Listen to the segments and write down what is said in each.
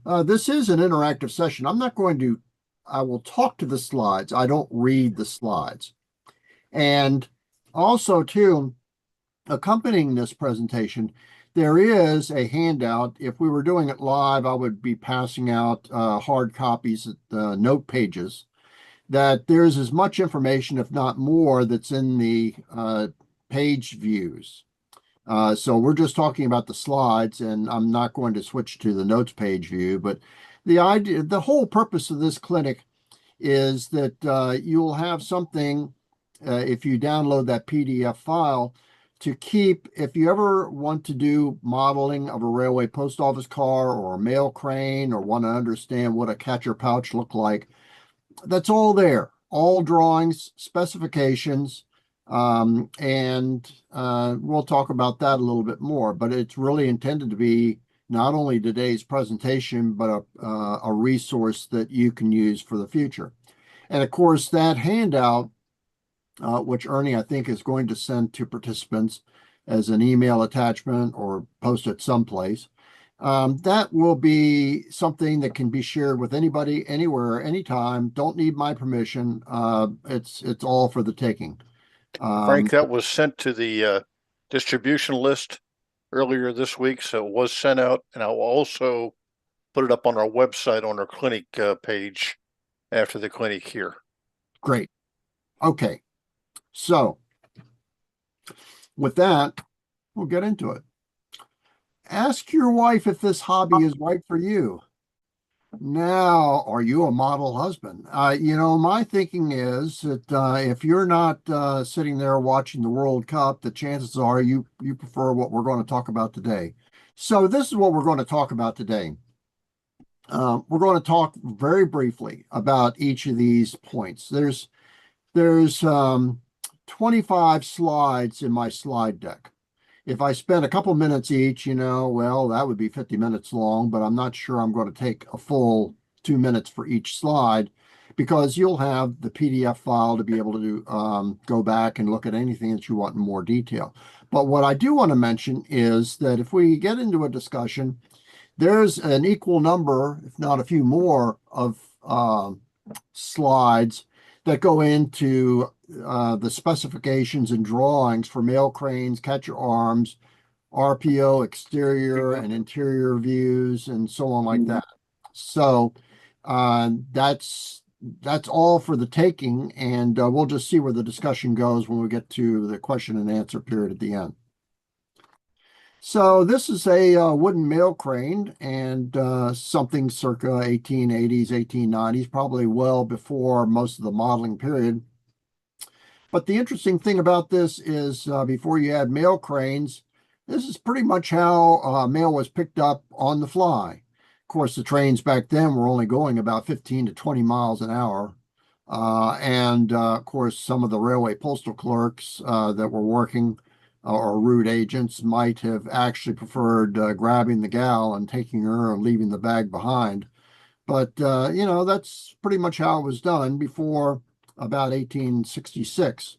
This is an interactive session. I will talk to the slides. I don't read the slides. And also, too, accompanying this presentation, there is a handout. If we were doing it live, I would be passing out hard copies, note pages, that there's as much information, if not more, that's in the page views. So we're just talking about the slides, and I'm not going to switch to the notes page view, but the whole purpose of this clinic is that you'll have something, if you download that PDF file, to keep, if you ever want to do modeling of a railway post office car or a mail crane, or want to understand what a catcher pouch looked like. That's all there, all drawings, specifications, and we'll talk about that a little bit more. But it's really intended to be not only today's presentation, but a resource that you can use for the future. And of course, that handout, which Ernie, I think, is going to send to participants as an email attachment or post it someplace, that will be something that can be shared with anybody, anywhere, anytime. Don't need my permission. It's all for the taking. Frank, that was sent to the distribution list earlier this week, so it was sent out, and I will also put it up on our website on our clinic page after the clinic here. Great. Okay. So with that, we'll get into it. Ask your wife if this hobby is right for you. Now, are you a model husband? My thinking is that if you're not sitting there watching the World Cup, the chances are you prefer what we're going to talk about today. So this is what we're going to talk about today. We're going to talk very briefly about each of these points. There's 25 slides in my slide deck. If I spend a couple minutes each, well, that would be 50 minutes long, but I'm not sure I'm going to take a full 2 minutes for each slide, because you'll have the PDF file to be able to go back and look at anything that you want in more detail. But what I do want to mention is that if we get into a discussion, there's an equal number, if not a few more, of slides that go into the specifications and drawings for mail cranes, catcher arms, RPO, exterior and interior views, and so on like that. So that's all for the taking, and we'll just see where the discussion goes when we get to the question and answer period at the end. So this is a wooden mail crane, and something circa 1880s, 1890s, probably well before most of the modeling period. But the interesting thing about this is before you had mail cranes, this is pretty much how mail was picked up on the fly. Of course, the trains back then were only going about 15 to 20 miles an hour. Of course, some of the railway postal clerks that were working or route agents might have actually preferred grabbing the gal and taking her and leaving the bag behind. But, that's pretty much how it was done before about 1866.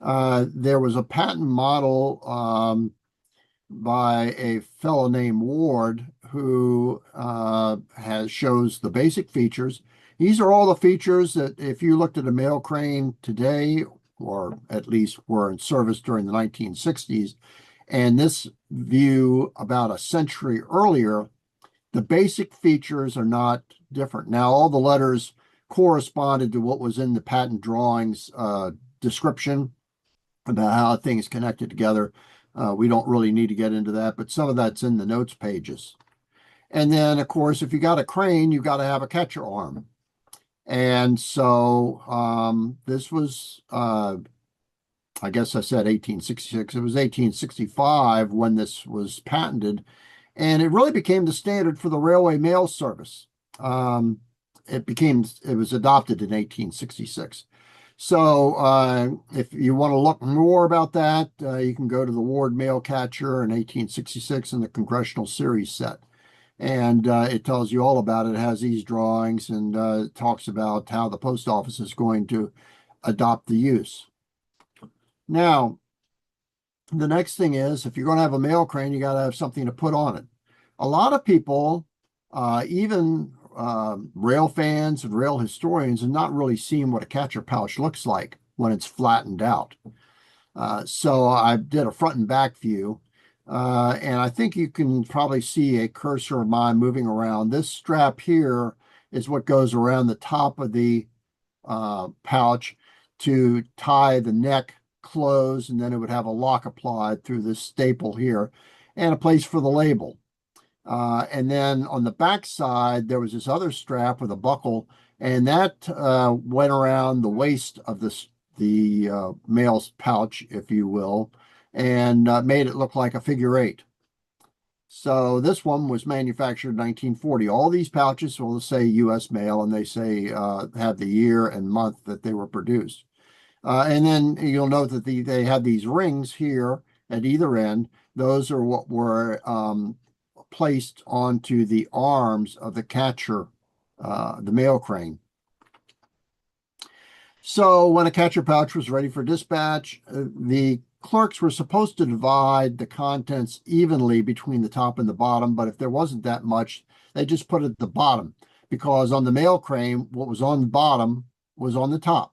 There was a patent model by a fellow named Ward who shows the basic features. These are all the features that if you looked at a mail crane today, or at least were in service during the 1960s, and this view about a century earlier, the basic features are not different. Now, all the letters corresponded to what was in the patent drawings description about how things connected together. We don't really need to get into that, but some of that's in the notes pages. And then, of course, if you got a crane, you got to have a catcher arm. And so this was, I guess I said 1866. It was 1865 when this was patented, and it really became the standard for the railway mail service. It was adopted in 1866. So if you want to look more about that, you can go to the Ward Mail Catcher in 1866 in the Congressional Series set. And it tells you all about it. It has these drawings, and it talks about how the post office is going to adopt the use. Now, the next thing is, if you're going to have a mail crane, you got to have something to put on it. A lot of people Even rail fans and rail historians have not really seen what a catcher pouch looks like when it's flattened out. So I did a front and back view, and I think you can probably see a cursor of mine moving around. This strap here is what goes around the top of the pouch to tie the neck closed, and then it would have a lock applied through this staple here and a place for the label. And then on the back side, there was this other strap with a buckle, and that went around the waist of the male's pouch, if you will, and made it look like a figure eight. So this one was manufactured in 1940. All these pouches will say U.S. male, and they say have the year and month that they were produced. And then you'll note that they had these rings here at either end. Those are what were placed onto the arms of the catcher, the mail crane. So when a catcher pouch was ready for dispatch, the clerks were supposed to divide the contents evenly between the top and the bottom, but if there wasn't that much, they just put it at the bottom, because on the mail crane, what was on the bottom was on the top.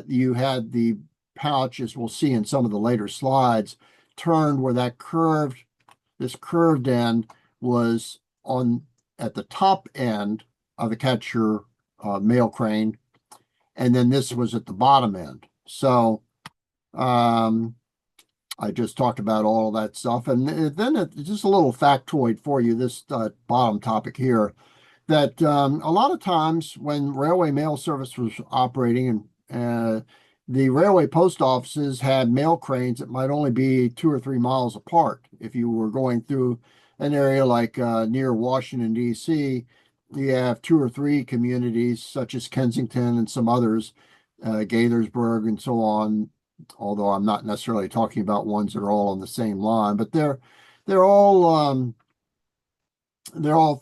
You had the pouch, as we'll see in some of the later slides, turned where this curved end was on at the top end of the catcher mail crane, and then this was at the bottom end. So I just talked about all that stuff, and then just a little factoid for you, this bottom topic here, that a lot of times when railway mail service was operating, and the railway post offices had mail cranes that might only be 2 or 3 miles apart. If you were going through an area like near Washington, D.C., you have 2 or 3 communities such as Kensington and some others, Gaithersburg and so on, although I'm not necessarily talking about ones that are all on the same line, but they're all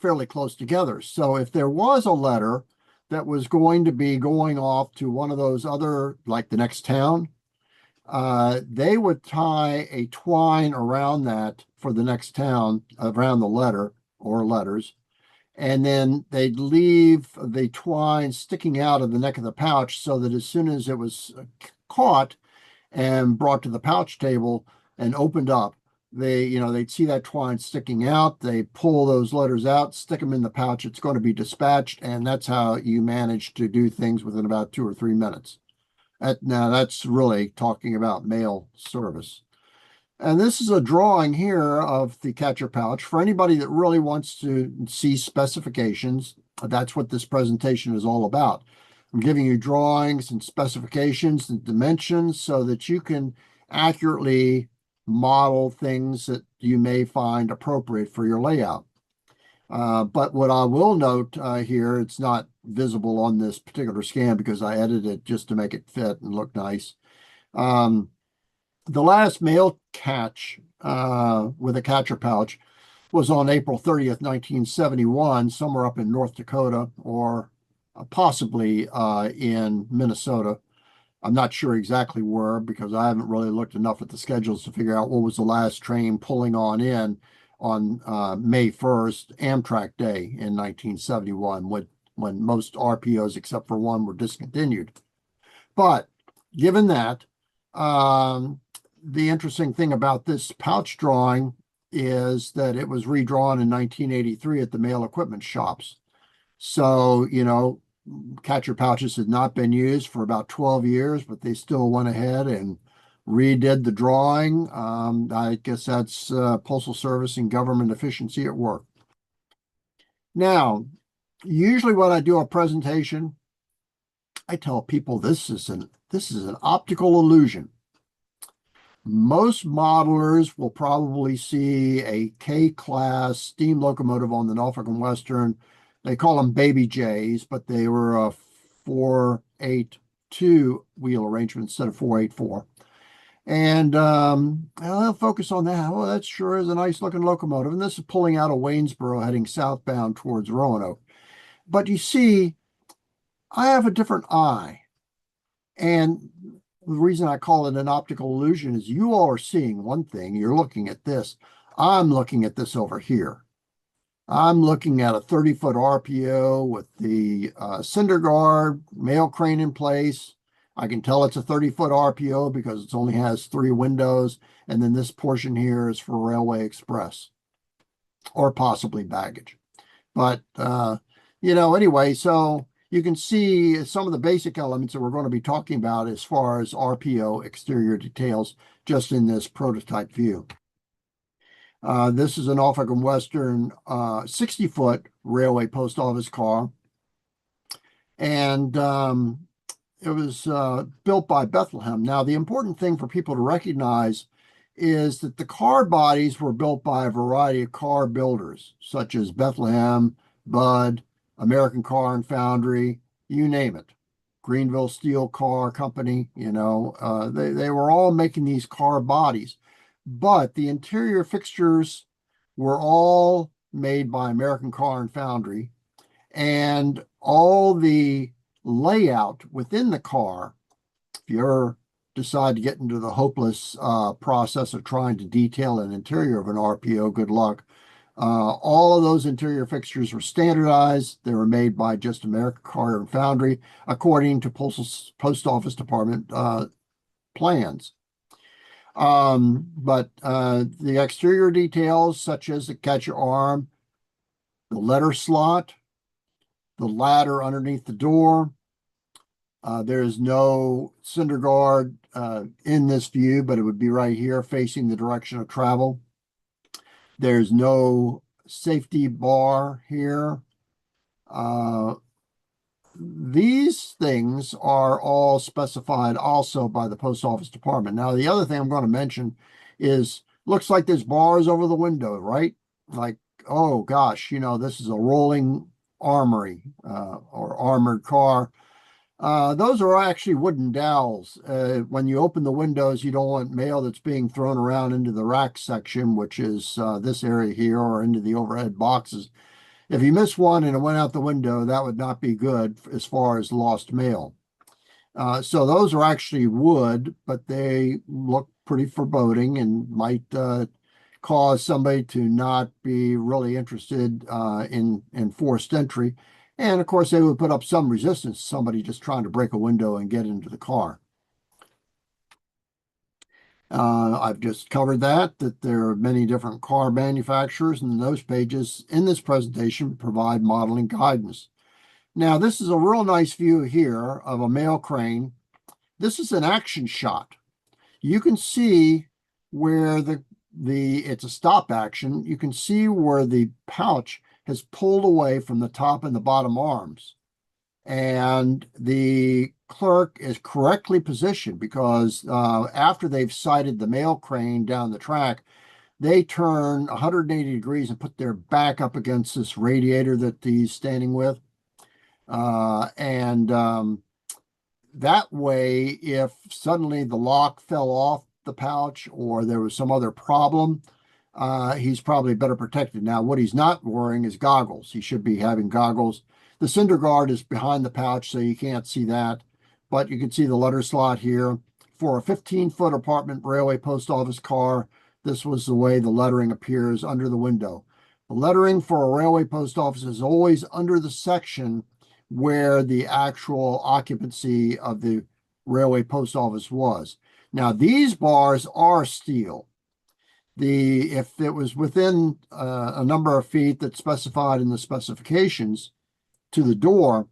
fairly close together. So if there was a letter that was going to be going off to one of those other, like the next town, they would tie a twine around that for the next town, around the letter or letters, and then they'd leave the twine sticking out of the neck of the pouch so that as soon as it was caught and brought to the pouch table and opened up, they'd see that twine sticking out. They pull those letters out, stick them in the pouch. It's going to be dispatched, and that's how you manage to do things within about 2 or 3 minutes. Now that's really talking about mail service. And this is a drawing here of the catcher pouch. For anybody that really wants to see specifications, that's what this presentation is all about. I'm giving you drawings and specifications and dimensions so that you can accurately model things that you may find appropriate for your layout. But what I will note here, it's not visible on this particular scan because I edited it just to make it fit and look nice. The last mail catch with a catcher pouch was on April 30th, 1971, somewhere up in North Dakota or possibly in Minnesota. I'm not sure exactly where because I haven't really looked enough at the schedules to figure out what was the last train pulling on in on May 1st, Amtrak Day in 1971, when most RPOs except for one were discontinued. But given that, the interesting thing about this pouch drawing is that it was redrawn in 1983 at the mail equipment shops. So, catcher pouches had not been used for about 12 years, but they still went ahead and redid the drawing. I guess that's Postal Service and government efficiency at work. Now, usually when I do a presentation, I tell people this is an optical illusion. Most modelers will probably see a K-class steam locomotive on the Norfolk and Western. They call them Baby J's, but they were a 482 wheel arrangement instead of 484. And I'll focus on that. Oh, that sure is a nice looking locomotive. And this is pulling out of Waynesboro, heading southbound towards Roanoke. But you see, I have a different eye. And the reason I call it an optical illusion is you all are seeing one thing. You're looking at this. I'm looking at this over here. I'm looking at a 30-foot RPO with the cinder guard, mail crane in place. I can tell it's a 30-foot RPO because it only has 3 windows. And then this portion here is for Railway Express or possibly baggage. But, anyway, so you can see some of the basic elements that we're going to be talking about as far as RPO exterior details just in this prototype view. This is a Norfolk and Western 60-foot railway post office car. And it was built by Bethlehem. Now, the important thing for people to recognize is that the car bodies were built by a variety of car builders, such as Bethlehem, Budd, American Car and Foundry, you name it. Greenville Steel Car Company, they were all making these car bodies. But the interior fixtures were all made by American Car and Foundry, and all the layout within the car, if you ever decide to get into the hopeless process of trying to detail an interior of an RPO, good luck. All of those interior fixtures were standardized. They were made by just American Car and Foundry according to Post Office Department plans. But the exterior details, such as the catcher arm, the letter slot, the ladder underneath the door. There is no cinder guard in this view, but it would be right here facing the direction of travel. There's no safety bar here. These things are all specified also by the Post Office Department. Now, the other thing I'm going to mention is, looks like there's bars over the window, right? Like, oh gosh, this is a rolling armory or armored car. Those are actually wooden dowels. When you open the windows, you don't want mail that's being thrown around into the rack section, which is this area here, or into the overhead boxes. If you miss one and it went out the window, that would not be good as far as lost mail. So those are actually wood, but they look pretty foreboding and might cause somebody to not be really interested in forced entry. And of course, they would put up some resistance to somebody just trying to break a window and get into the car. I've just covered that there are many different car manufacturers, and those pages in this presentation provide modeling guidance. Now, this is a real nice view here of a mail crane. This is an action shot. You can see where it's a stop action. You can see where the pouch has pulled away from the top and the bottom arms. And the clerk is correctly positioned because after they've sighted the mail crane down the track, they turn 180 degrees and put their back up against this radiator that he's standing with. That way, if suddenly the lock fell off the pouch or there was some other problem, he's probably better protected. Now, what he's not wearing is goggles. He should be having goggles. The cinder guard is behind the pouch, so you can't see that. But you can see the letter slot here. For a 15-foot apartment railway post office car, this was the way the lettering appears under the window. The lettering for a railway post office is always under the section where the actual occupancy of the railway post office was. Now, these bars are steel. If it was within a number of feet that's specified in the specifications to the door,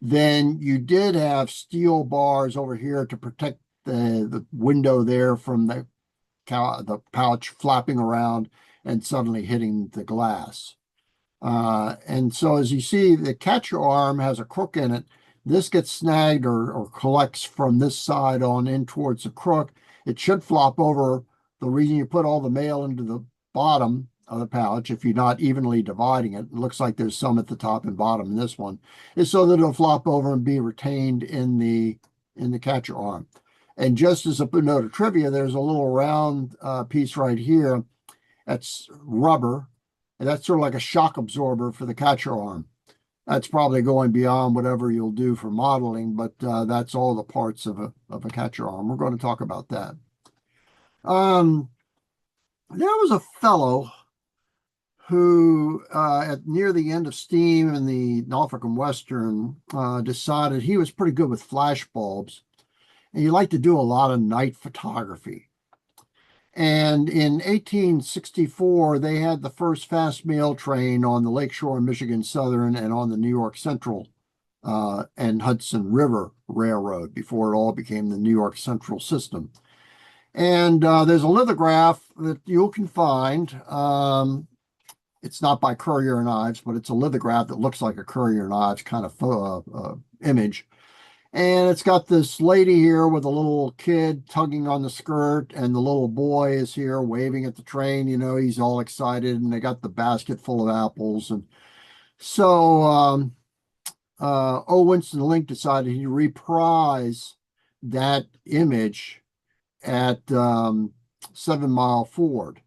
then you did have steel bars over here to protect the window there from the pouch flapping around and suddenly hitting the glass. And so as you see, the catcher arm has a crook in it. This gets snagged or collects from this side on in towards the crook. It should flop over. The reason you put all the mail into the bottom of the pouch, if you're not evenly dividing it, it looks like there's some at the top and bottom in this one, is so that it'll flop over and be retained in the catcher arm. And just as a note of trivia, there's a little round piece right here that's rubber, and that's sort of like a shock absorber for the catcher arm. That's probably going beyond whatever you'll do for modeling, but that's all the parts of a catcher arm. We're going to talk about that. There was a fellow who at near the end of steam in the Norfolk and Western decided he was pretty good with flash bulbs, and he liked to do a lot of night photography. And in 1864, they had the first fast mail train on the Lakeshore and Michigan Southern and on the New York Central and Hudson River Railroad before it all became the New York Central system. And there's a lithograph that you can find. It's not by Currier and Ives, but it's a lithograph that looks like a Currier and Ives kind of image. And it's got this lady here with a little kid tugging on the skirt, and the little boy is here waving at the train. You know, he's all excited, and they got the basket full of apples. And so O. Winston Link decided he'd reprise that image at 7 Mile Ford.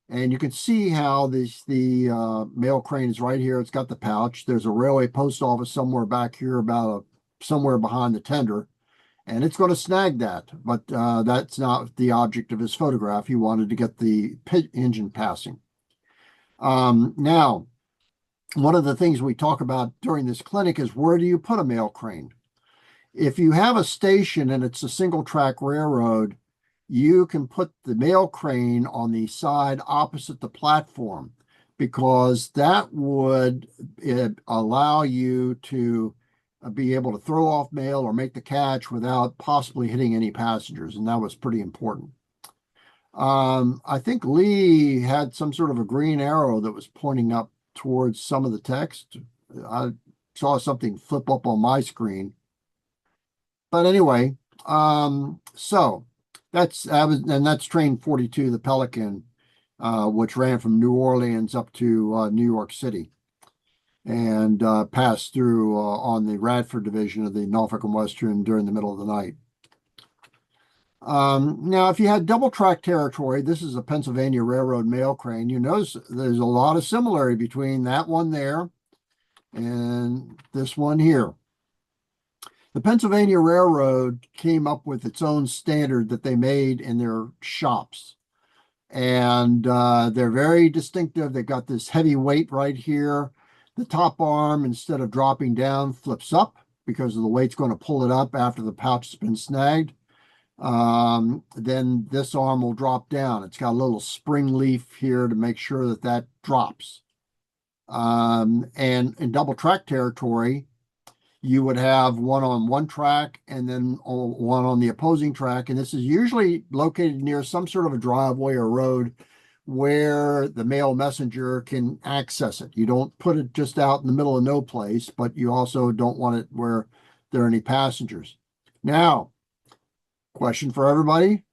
And you can see how the mail crane is right here. It's got the pouch. There's a railway post office somewhere back here, somewhere behind the tender, and it's going to snag that. But that's not the object of his photograph. He wanted to get the engine passing. Now, one of the things we talk about during this clinic is, where do you put a mail crane? If you have a station and it's a single track railroad, you can put the mail crane on the side opposite the platform, because that would allow you to be able to throw off mail or make the catch without possibly hitting any passengers, and that was pretty important. I think Lee had some sort of a green arrow that was pointing up towards some of the text. I saw something flip up on my screen. But anyway, so that's train 42, the Pelican, which ran from New Orleans up to New York City, and passed through on the Radford Division of the Norfolk and Western during the middle of the night. Now, if you had double track territory, this is a Pennsylvania Railroad mail crane. You notice there's a lot of similarity between that one there and this one here. The Pennsylvania Railroad came up with its own standard that they made in their shops. And they're very distinctive. They got this heavy weight right here. The top arm, instead of dropping down, flips up because of the weight's going to pull it up after the pouch has been snagged. Then this arm will drop down. It's got a little spring leaf here to make sure that that drops. And in double track territory, you would have one on one track and then one on the opposing track. And this is usually located near some sort of a driveway or road where the mail messenger can access it. You don't put it just out in the middle of no place, but you also don't want it where there are any passengers. Now, question for everybody: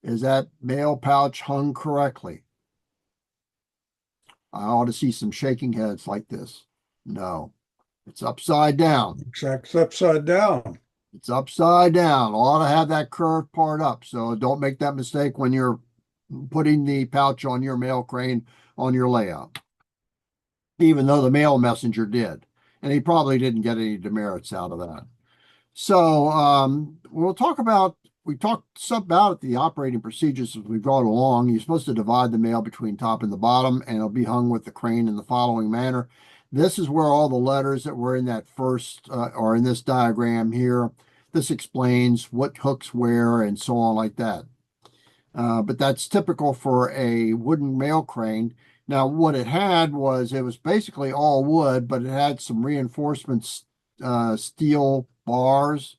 is that mail pouch hung correctly? I ought to see some shaking heads like this. No, it's upside down. It's upside down. It's upside down. Ought to have that curved part up. So don't make that mistake when you're putting the pouch on your mail crane on your layout, even though the mail messenger did. And he probably didn't get any demerits out of that. So we talked some about the operating procedures as we brought along. You're supposed to divide the mail between top and the bottom, and it'll be hung with the crane in the following manner. This is where all the letters that were in that first or in this diagram here. This explains what hooks where and so on like that. But that's typical for a wooden mail crane. Now, what it had was, it was basically all wood, but it had some reinforcements, steel bars,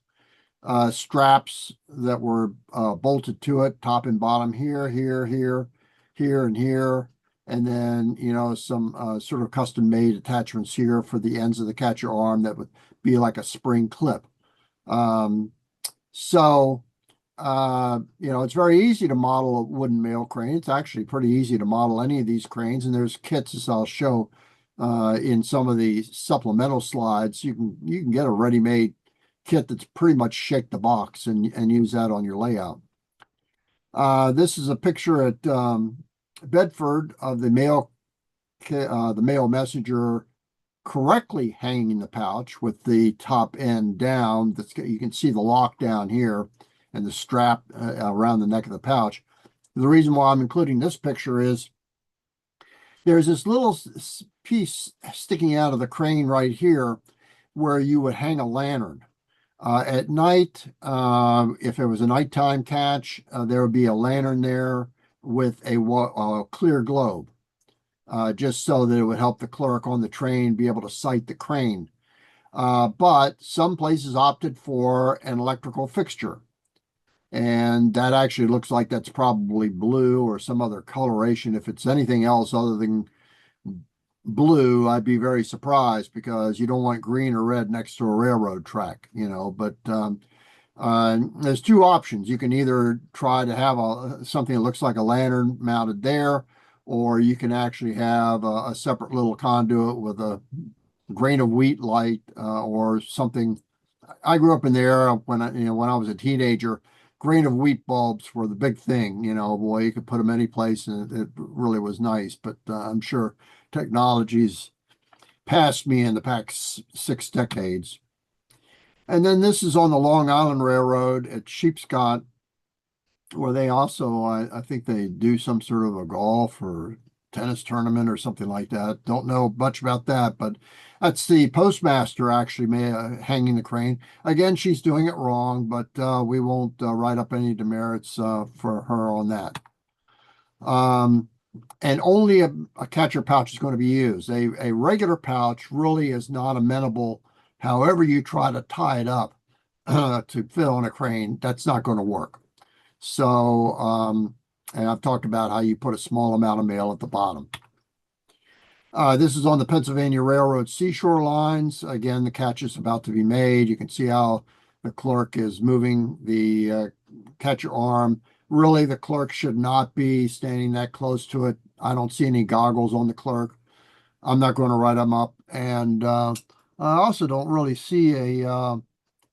straps that were bolted to it, top and bottom, here, and here. And then, you know, some sort of custom made attachments here for the ends of the catcher arm that would be like a spring clip. You know, it's very easy to model a wooden mail crane. It's actually pretty easy to model any of these cranes, and there's kits, as I'll show in some of the supplemental slides. You can get a ready-made kit that's pretty much shake the box and use that on your layout. This is a picture at Bedford of the mail messenger correctly hanging in the pouch with the top end down. You can see the lock down here and the strap around the neck of the pouch. The reason why I'm including this picture is there's this little piece sticking out of the crane right here where you would hang a lantern. At night, if it was a nighttime catch, there would be a lantern there with a clear globe, just so that it would help the clerk on the train be able to sight the crane. But some places opted for an electrical fixture. And that actually looks like that's probably blue or some other coloration. If it's anything else other than blue, I'd be very surprised, because you don't want green or red next to a railroad track, But there's two options. You can either try to have something that looks like a lantern mounted there, or you can actually have a separate little conduit with a grain of wheat light or something. I grew up in the era when I was a teenager. Grain of wheat bulbs were the big thing. Boy, you could put them any place, and it really was nice. But I'm sure technology's passed me in the past 6 decades. And then this is on the Long Island Railroad at Sheepscott, where they also, I think they do some sort of a golf or tennis tournament or something like that. Don't know much about that, but that's the postmaster actually hanging the crane. Again, she's doing it wrong, but we won't write up any demerits for her on that. And only a catcher pouch is going to be used. A regular pouch really is not amenable. However you try to tie it up to fit on a crane, that's not going to work. So, and I've talked about how you put a small amount of mail at the bottom. This is on the Pennsylvania Railroad seashore lines. Again, the catch is about to be made. You can see how the clerk is moving the catcher arm. Really, the clerk should not be standing that close to it. I don't see any goggles on the clerk. I'm not going to write them up. And I also don't really see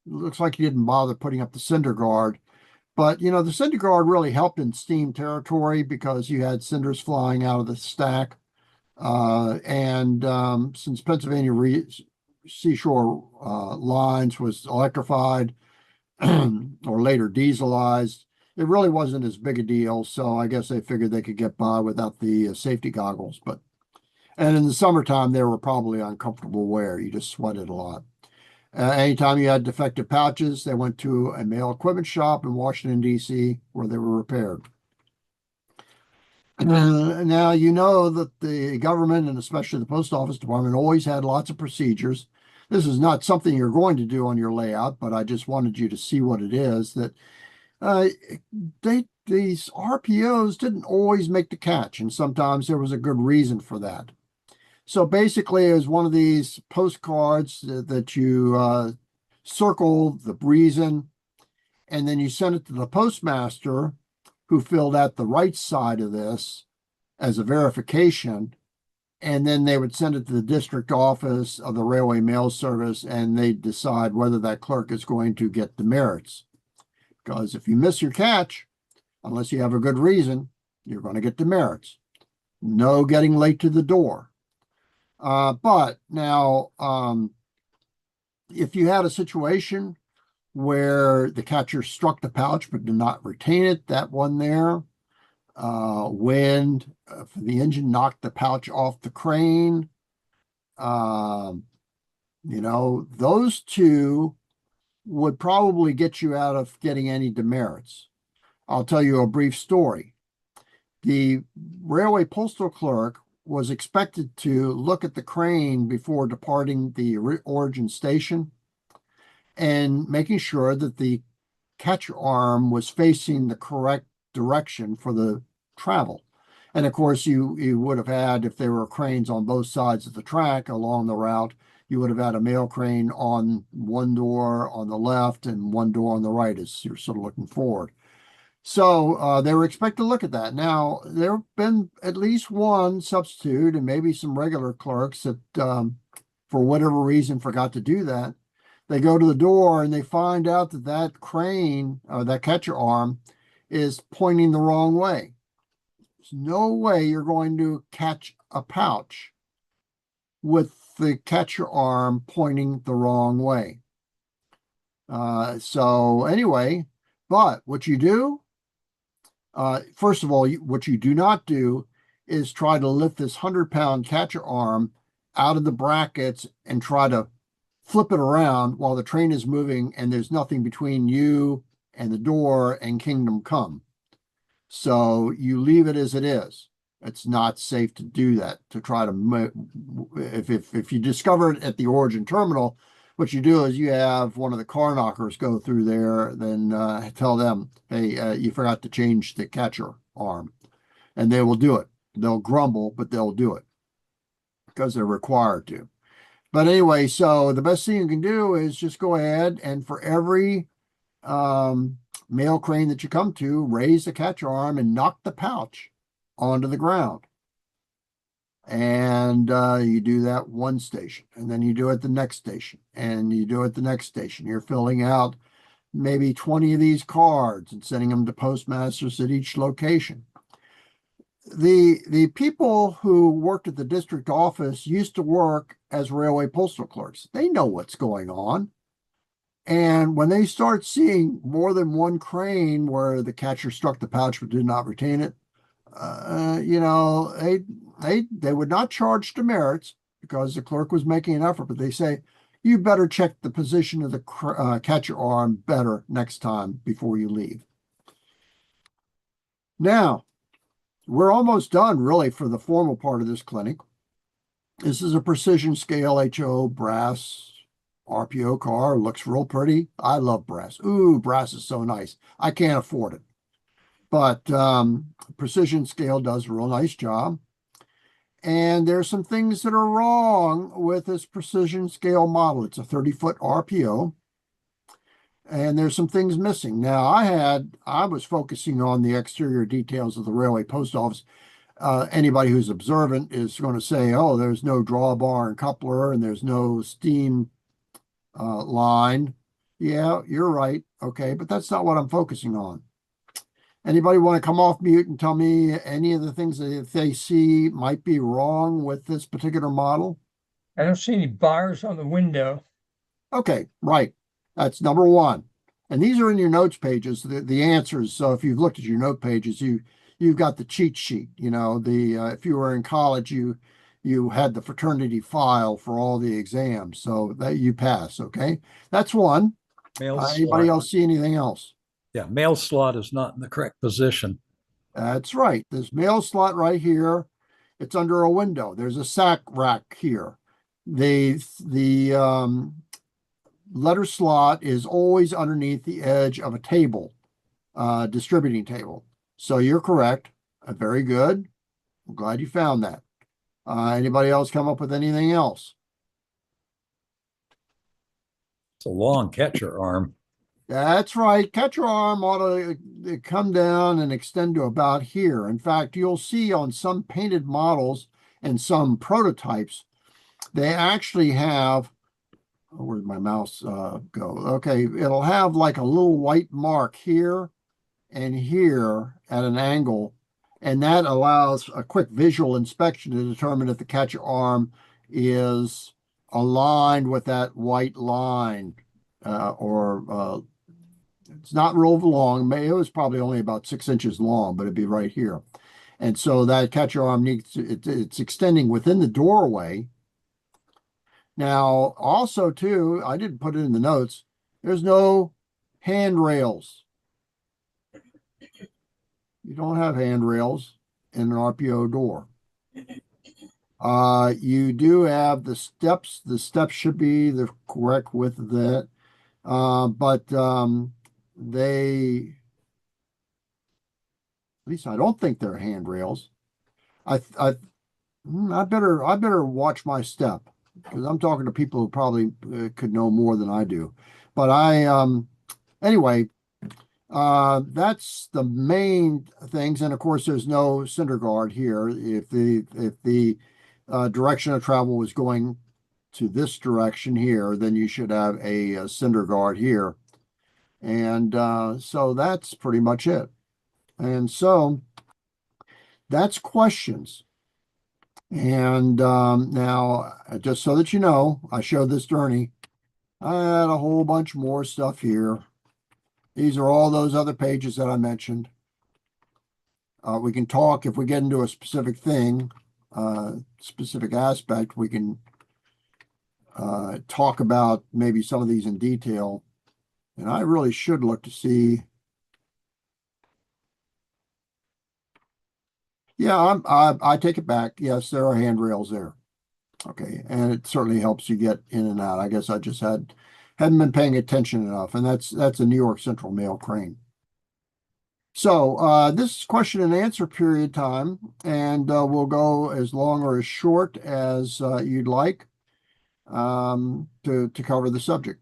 looks like he didn't bother putting up the cinder guard. But, the cinder guard really helped in steam territory, because you had cinders flying out of the stack. Since Pennsylvania seashore lines was electrified or later dieselized, it really wasn't as big a deal. So I guess they figured they could get by without the safety goggles. And in the summertime, they were probably uncomfortable wear. You just sweated a lot. Anytime you had defective pouches, they went to a mail equipment shop in Washington, D.C., where they were repaired. Now, you know that the government, and especially the Post Office Department, always had lots of procedures. This is not something you're going to do on your layout, but I just wanted you to see what it is, that these RPOs didn't always make the catch, and sometimes there was a good reason for that. So basically, it was one of these postcards that you circle the reason, and then you send it to the postmaster, who filled out the right side of this as a verification, and then they would send it to the district office of the Railway Mail Service, and they'd decide whether that clerk is going to get demerits. Because if you miss your catch, unless you have a good reason, you're going to get demerits. No getting late to the door. But now, if you had a situation where the catcher struck the pouch but did not retain it, that one there, wind for the engine knocked the pouch off the crane, those two would probably get you out of getting any demerits. I'll tell you a brief story. The railway postal clerk was expected to look at the crane before departing the origin station and making sure that the catcher arm was facing the correct direction for the travel. And of course, you would have had, if there were cranes on both sides of the track along the route, you would have had a mail crane on one door on the left and one door on the right as you're sort of looking forward. So they were expected to look at that. Now, there have been at least one substitute and maybe some regular clerks that, for whatever reason, forgot to do that. They go to the door and they find out that that crane, or that catcher arm, is pointing the wrong way. There's no way you're going to catch a pouch with the catcher arm pointing the wrong way. So anyway, but what you do, first of all, what you do not do is try to lift this 100-pound catcher arm out of the brackets and try to flip it around while the train is moving and there's nothing between you and the door and kingdom come. So you leave it as it is. It's not safe to do that, to try to, if you discover it at the origin terminal, what you do is you have one of the car knockers go through there, then tell them, hey, you forgot to change the catcher arm. And they will do it. They'll grumble, but they'll do it because they're required to. But anyway, so the best thing you can do is just go ahead and for every mail crane that you come to, raise the catcher arm and knock the pouch onto the ground. And you do that one station, and then you do it the next station, and you do it the next station. You're filling out maybe 20 of these cards and sending them to postmasters at each location. The people who worked at the district office used to work as railway postal clerks. They know what's going on. And when they start seeing more than one crane where the catcher struck the pouch but did not retain it, you know, they would not charge demerits because the clerk was making an effort, but they say, you better check the position of the catcher arm better next time before you leave. Now, we're almost done really for the formal part of this clinic. This is a precision scale HO brass RPO car. Looks real pretty. I love brass. Ooh, brass is so nice. I can't afford it. But precision scale does a real nice job. And there's some things that are wrong with this precision scale model. It's a 30-foot RPO. And there's some things missing. Now, I was focusing on the exterior details of the railway post office. Anybody who's observant is going to say, oh, there's no drawbar and coupler, and there's no steam line. Yeah, you're right. Okay, but that's not what I'm focusing on. Anybody want to come off mute and tell me any of the things that they see might be wrong with this particular model? I don't see any bars on the window. Okay, right. That's number one. And these are in your notes pages, the answers. So if you've looked at your note pages, you've got the cheat sheet. You know, if you were in college, you had the fraternity file for all the exams, so that you pass. Okay, that's one. Anybody else see anything else? Yeah, mail slot is not in the correct position. That's right. This mail slot right here, it's under a window. There's a sack rack here. The letter slot is always underneath the edge of a table, distributing table. So you're correct. Very good. I'm glad you found that. Anybody else come up with anything else? It's a long catcher arm. That's right. Catcher arm ought to come down and extend to about here. In fact, you'll see on some painted models and some prototypes, they actually have, where did my mouse go? Okay, it'll have like a little white mark here and here at an angle, and that allows a quick visual inspection to determine if the catcher arm is aligned with that white line or it's not real long. It was probably only about 6 inches long, but it'd be right here. And so that catcher arm it's extending within the doorway. Now, also too, I didn't put it in the notes, there's no handrails. You don't have handrails in an RPO door. You do have the steps. The steps should be the correct width of that. But at least I don't think they're handrails. I better watch my step because I'm talking to people who probably could know more than I do. But anyway, that's the main things. And of course, there's no center guard here. If the direction of travel was going to this direction here, then you should have a cinder guard here. And so that's pretty much it. And so that's questions. And now, just so that you know, I showed this to Ernie. I had a whole bunch more stuff here. These are all those other pages that I mentioned. We can talk if we get into a specific thing, specific aspect, we can talk about maybe some of these in detail. And I really should look to see. Yeah, I take it back. Yes, there are handrails there. Okay, and it certainly helps you get in and out. I guess I just hadn't been paying attention enough, and that's a New York Central mail crane. So this is question and answer period time, and we'll go as long or as short as you'd like to cover the subject.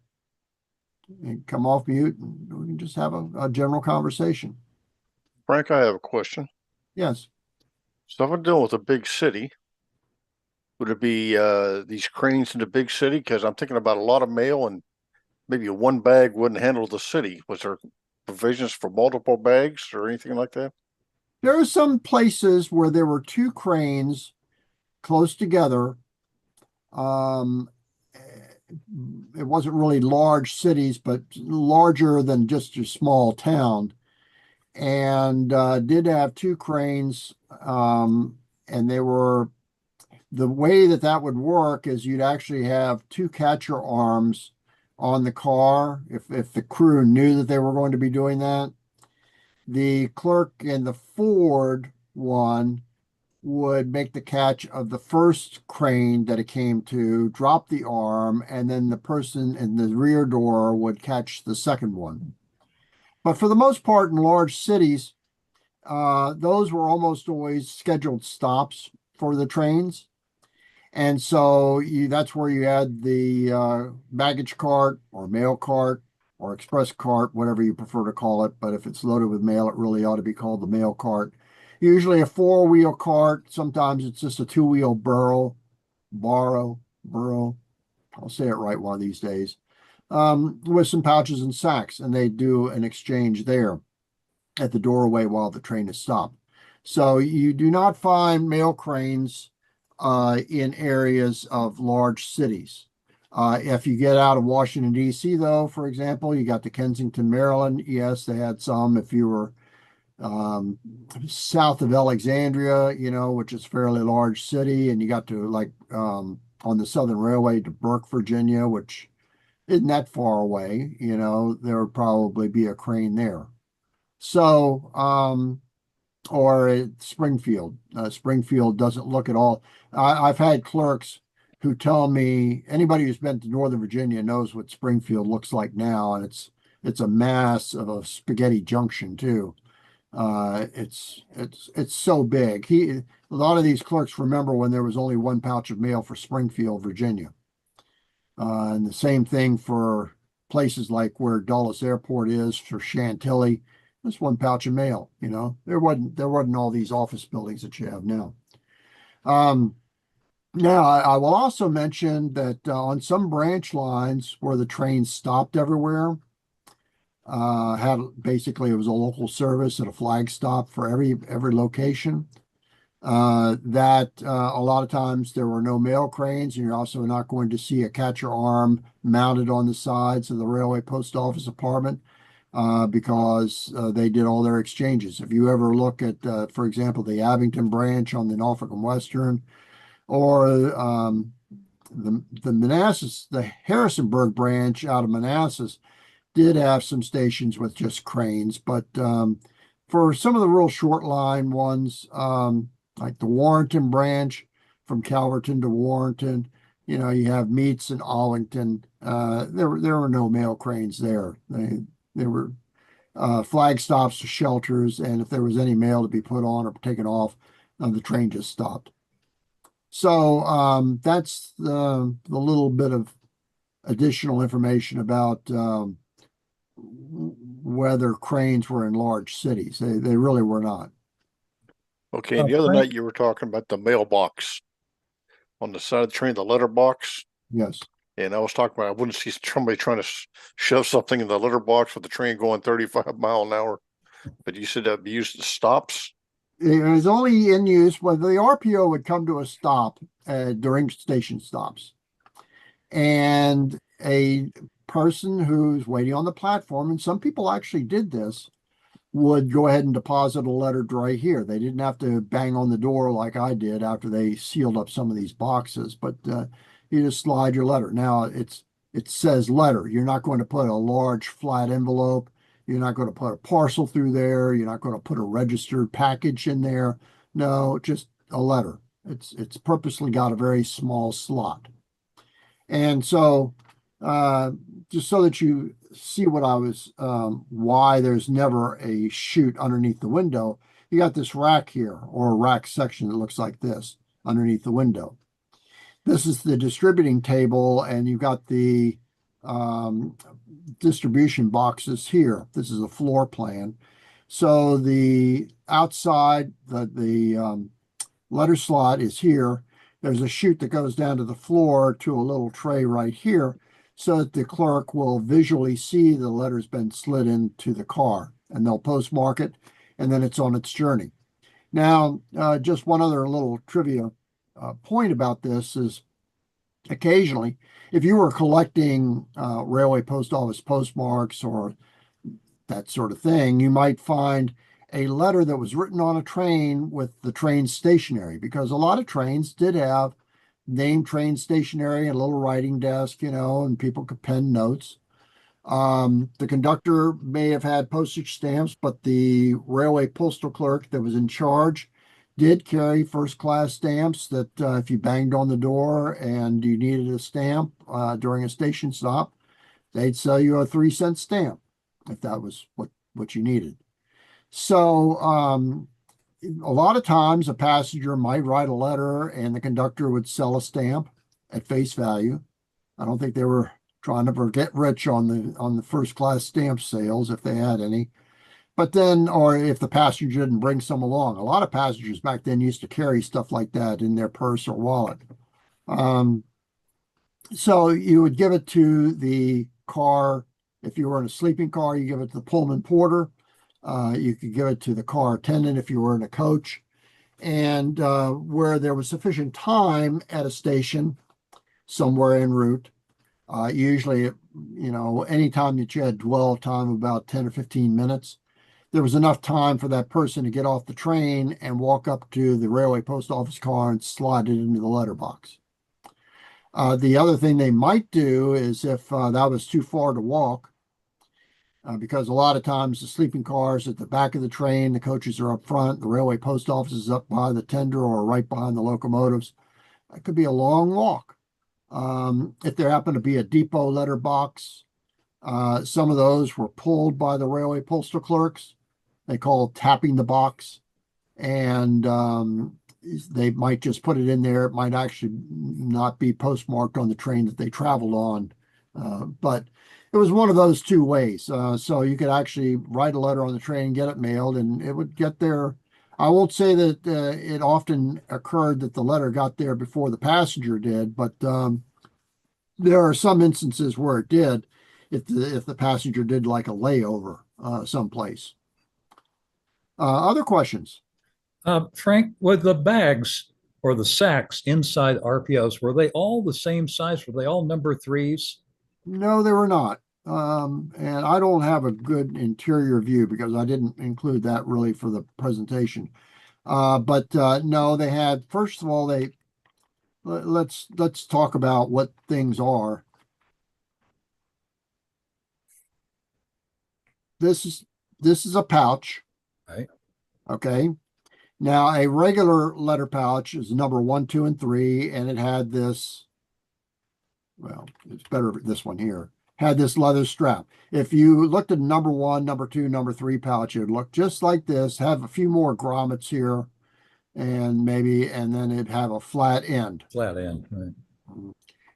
And come off mute, and we can just have a general conversation. Frank, I have a question. Yes. So if I'm dealing with a big city, would it be these cranes in the big city? Because I'm thinking about a lot of mail and maybe one bag wouldn't handle the city. Was there provisions for multiple bags or anything like that? There are some places where there were two cranes close together. It wasn't really large cities, but larger than just a small town. And did have two cranes. And they were, the way that would work is you'd actually have two catcher arms on the car if the crew knew that they were going to be doing that. The clerk in the Ford one would make the catch of the first crane that it came to, drop the arm, and then the person in the rear door would catch the second one. But for the most part, in large cities, those were almost always scheduled stops for the trains. And so that's where you had the baggage cart or mail cart or express cart, whatever you prefer to call it. But if it's loaded with mail, it really ought to be called the mail cart. Usually a four-wheel cart. Sometimes it's just a two-wheel burro. I'll say it right one of these days. With some pouches and sacks, and they do an exchange there at the doorway while the train is stopped. So you do not find mail cranes in areas of large cities. If you get out of Washington, D.C., though, for example, you got the Kensington, Maryland. Yes, they had some. If you were south of Alexandria, which is a fairly large city, and you got to on the Southern Railway to Burke, Virginia, which isn't that far away, there would probably be a crane there. So, or at Springfield. Springfield doesn't look at all. I've had clerks who tell me anybody who's been to Northern Virginia knows what Springfield looks like now, and it's a mass of a spaghetti junction too. It's so big. A lot of these clerks remember when there was only one pouch of mail for Springfield, Virginia. And the same thing for places like where Dulles Airport is for Chantilly. Just one pouch of mail, There wasn't all these office buildings that you have now. Now I will also mention that on some branch lines where the trains stopped everywhere, it was a local service at a flag stop for every location. That a lot of times there were no mail cranes, and you're also not going to see a catcher arm mounted on the sides of the railway post office apartment because they did all their exchanges. If you ever look at, for example, the Abington branch on the Norfolk and Western, or the Manassas, the Harrisonburg branch out of Manassas, did have some stations with just cranes, but for some of the real short line ones, like the Warrenton branch from Calverton to Warrenton, you have Meats and Arlington. There were no mail cranes there. They were flag stops to shelters, and if there was any mail to be put on or taken off, the train just stopped. So that's the little bit of additional information about whether cranes were in large cities. They really were not. Okay, and the other night you were talking about the mailbox on the side of the train, the letterbox. Yes. And I was talking about I wouldn't see somebody trying to shove something in the letterbox with the train going 35 miles an hour. But you said that'd be used as stops. It was only in use when the RPO would come to a stop during station stops. And a person who's waiting on the platform, and some people actually did this, would go ahead and deposit a letter right here. They didn't have to bang on the door like I did after they sealed up some of these boxes, but you just slide your letter. Now it says letter. You're not going to put a large flat envelope. You're not going to put a parcel through there. You're not going to put a registered package in there. No, just a letter. It's purposely got a very small slot. And so just so that you see what I was, why there's never a chute underneath the window, you got this rack here, or a rack section that looks like this underneath the window. This is the distributing table, and you've got the distribution boxes here. This is a floor plan. So the outside, the letter slot is here. There's a chute that goes down to the floor to a little tray right here, so that the clerk will visually see the letter's been slid into the car, and they'll postmark it, and then it's on its journey. Now, just one other little trivia point about this is occasionally, if you were collecting railway post office postmarks or that sort of thing, you might find a letter that was written on a train with the train stationery, because a lot of trains did have named train stationery and a little writing desk, and people could pen notes. The conductor may have had postage stamps, but the railway postal clerk that was in charge did carry first class stamps that if you banged on the door and you needed a stamp during a station stop, they'd sell you a 3-cent stamp if that was what you needed. So a lot of times a passenger might write a letter and the conductor would sell a stamp at face value. I don't think they were trying to get rich on the first class stamp sales, if they had any. But then, or if the passenger didn't bring some along, a lot of passengers back then used to carry stuff like that in their purse or wallet. So you would give it to the car. If you were in a sleeping car, you give it to the Pullman porter. You could give it to the car attendant if you were in a coach. And where there was sufficient time at a station somewhere en route, usually, any time that you had dwell time of about 10 or 15 minutes, there was enough time for that person to get off the train and walk up to the railway post office car and slide it into the letterbox. The other thing they might do is if that was too far to walk, because a lot of times the sleeping cars at the back of the train, the coaches are up front, the railway post office is up by the tender or right behind the locomotives. It could be a long walk. If there happened to be a depot letter box, some of those were pulled by the railway postal clerks. They call tapping the box, and they might just put it in there. It might actually not be postmarked on the train that they traveled on, but it was one of those two ways. So you could actually write a letter on the train, get it mailed, and it would get there. I won't say that it often occurred that the letter got there before the passenger did, but there are some instances where it did, if the passenger did like a layover someplace. Other questions? Frank, with the bags or the sacks inside RPOs, were they all the same size? Were they all number 3s? No, they were not. And I don't have a good interior view because I didn't include that really for the presentation. But no, they had, first of all, let's talk about what things are. This is a pouch. Right. Okay. Now a regular letter pouch is number 1, 2, and 3, and it had this. Well, it's better this one here. Had this leather strap. If you looked at number 1, number 2, number 3 pouch, it would look just like this. Have a few more grommets here, and then it'd have a flat end. Flat end, right.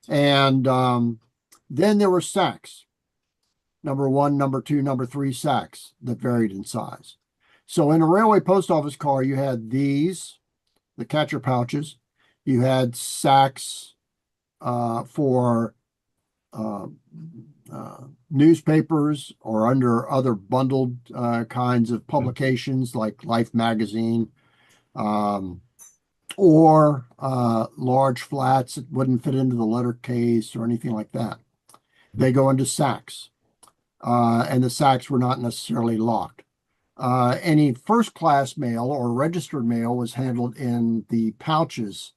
And then there were sacks. Number 1, number 2, number 3 sacks that varied in size. So in a railway post office car, you had these, the catcher pouches. You had sacks for newspapers or under other bundled kinds of publications like Life magazine, or large flats that wouldn't fit into the letter case or anything like that. They go into sacks, and the sacks were not necessarily locked. Any first class mail or registered mail was handled in the pouches,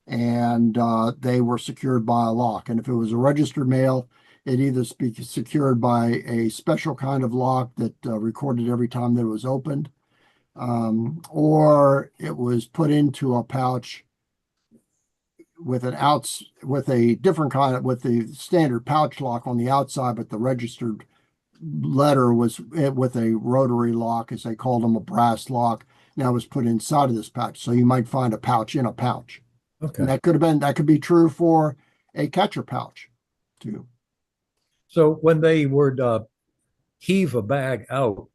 and they were secured by a lock. And if it was a registered mail, it either be secured by a special kind of lock that recorded every time that it was opened, or it was put into a pouch with with a different kind of, with the standard pouch lock on the outside, but the registered letter was with a rotary lock, as they called them, a brass lock. Now was put inside of this pouch, so you might find a pouch in a pouch. Okay. And that could be true for a catcher pouch too. So when they would heave a bag out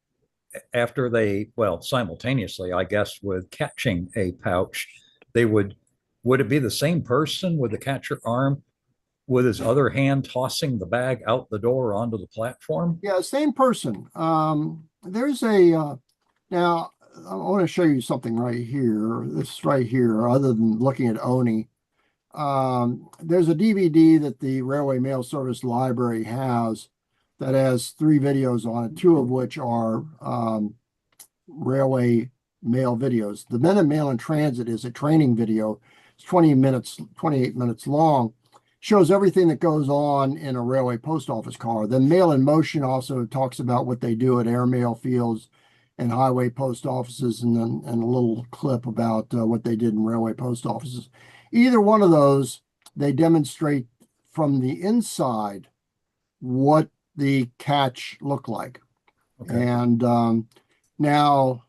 after they, well, simultaneously, I guess, with catching a pouch, they would it be the same person with the catcher arm with his other hand tossing the bag out the door onto the platform? Yeah, same person. There's a now I want to show you something right here. This right here, other than looking at Oni. There's a DVD that the Railway Mail Service Library has that has 3 videos on it, 2 of which are railway mail videos. The Men in Mail in Transit is a training video. It's 28 minutes long. Shows everything that goes on in a railway post office car. Then Mail in Motion also talks about what they do at airmail fields and highway post offices, and then a little clip about what they did in railway post offices. Either one of those, they demonstrate from the inside what the catch looked like. Okay. And now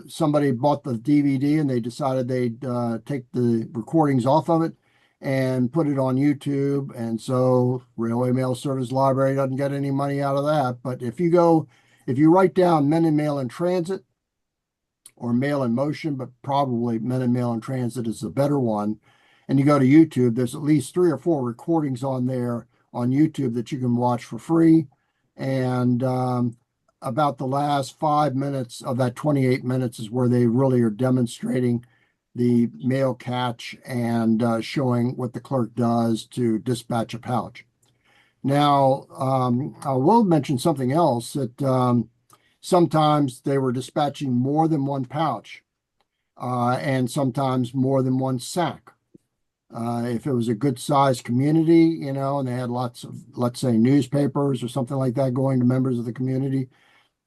somebody bought the DVD and they decided they'd take the recordings off of it and put it on YouTube. And so Railway Mail Service Library doesn't get any money out of that. But if you write down Men in Mail in Transit or Mail in Motion, but probably Men in Mail in Transit is the better one, and you go to YouTube, there's at least 3 or 4 recordings on there on YouTube that you can watch for free. And about the last 5 minutes of that 28 minutes is where they really are demonstrating the mail catch and showing what the clerk does to dispatch a pouch. Now, I will mention something else, that sometimes they were dispatching more than one pouch and sometimes more than one sack. If it was a good sized community, and they had lots of, let's say, newspapers or something like that going to members of the community,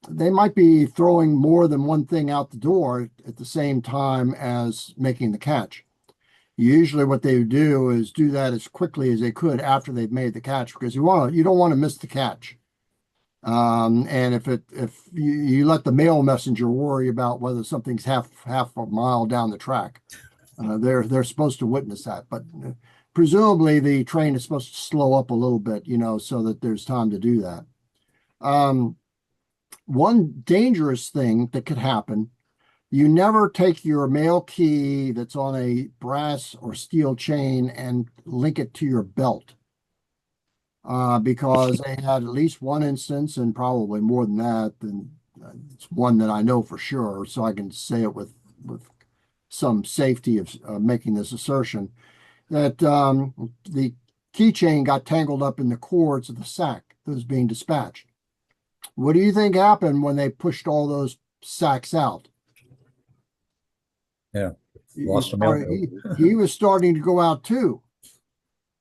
they might be throwing more than one thing out the door at the same time as making the catch. Usually what they would do is do that as quickly as they could after they've made the catch, because you don't want to miss the catch. And if you let the mail messenger worry about whether something's half a mile down the track, they're supposed to witness that. But presumably the train is supposed to slow up a little bit, so that there's time to do that. One dangerous thing that could happen, you never take your mail key that's on a brass or steel chain and link it to your belt. Because they had at least one instance, and probably more than that, and it's one that I know for sure, so I can say it with some safety of making this assertion, that the keychain got tangled up in the cords of the sack that was being dispatched. What do you think happened when they pushed all those sacks out? Yeah, lost a mail. He was starting to go out too.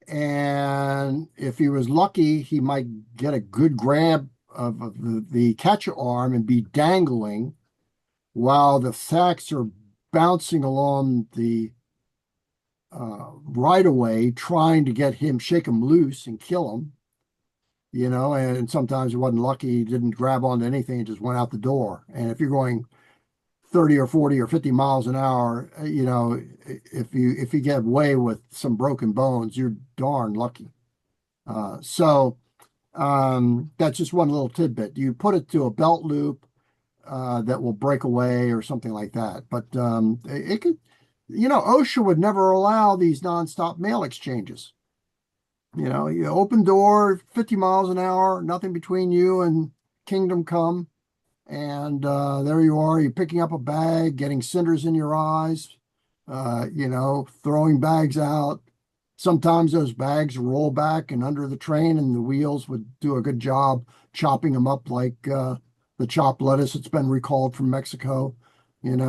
And if he was lucky, he might get a good grab of the catcher arm and be dangling while the sacks are bouncing along the right of way, trying to shake him loose and kill him. And sometimes he wasn't lucky. He didn't grab onto anything. It just went out the door. And if you're going 30 or 40 or 50 miles an hour, if you get away with some broken bones, you're darn lucky. So that's just one little tidbit. You put it to a belt loop that will break away or something like that. But it could, OSHA would never allow these nonstop mail exchanges. You open door, 50 miles an hour, nothing between you and kingdom come. And there you are, you're picking up a bag, getting cinders in your eyes, throwing bags out. Sometimes those bags roll back and under the train, and the wheels would do a good job chopping them up like the chopped lettuce that's been recalled from Mexico. It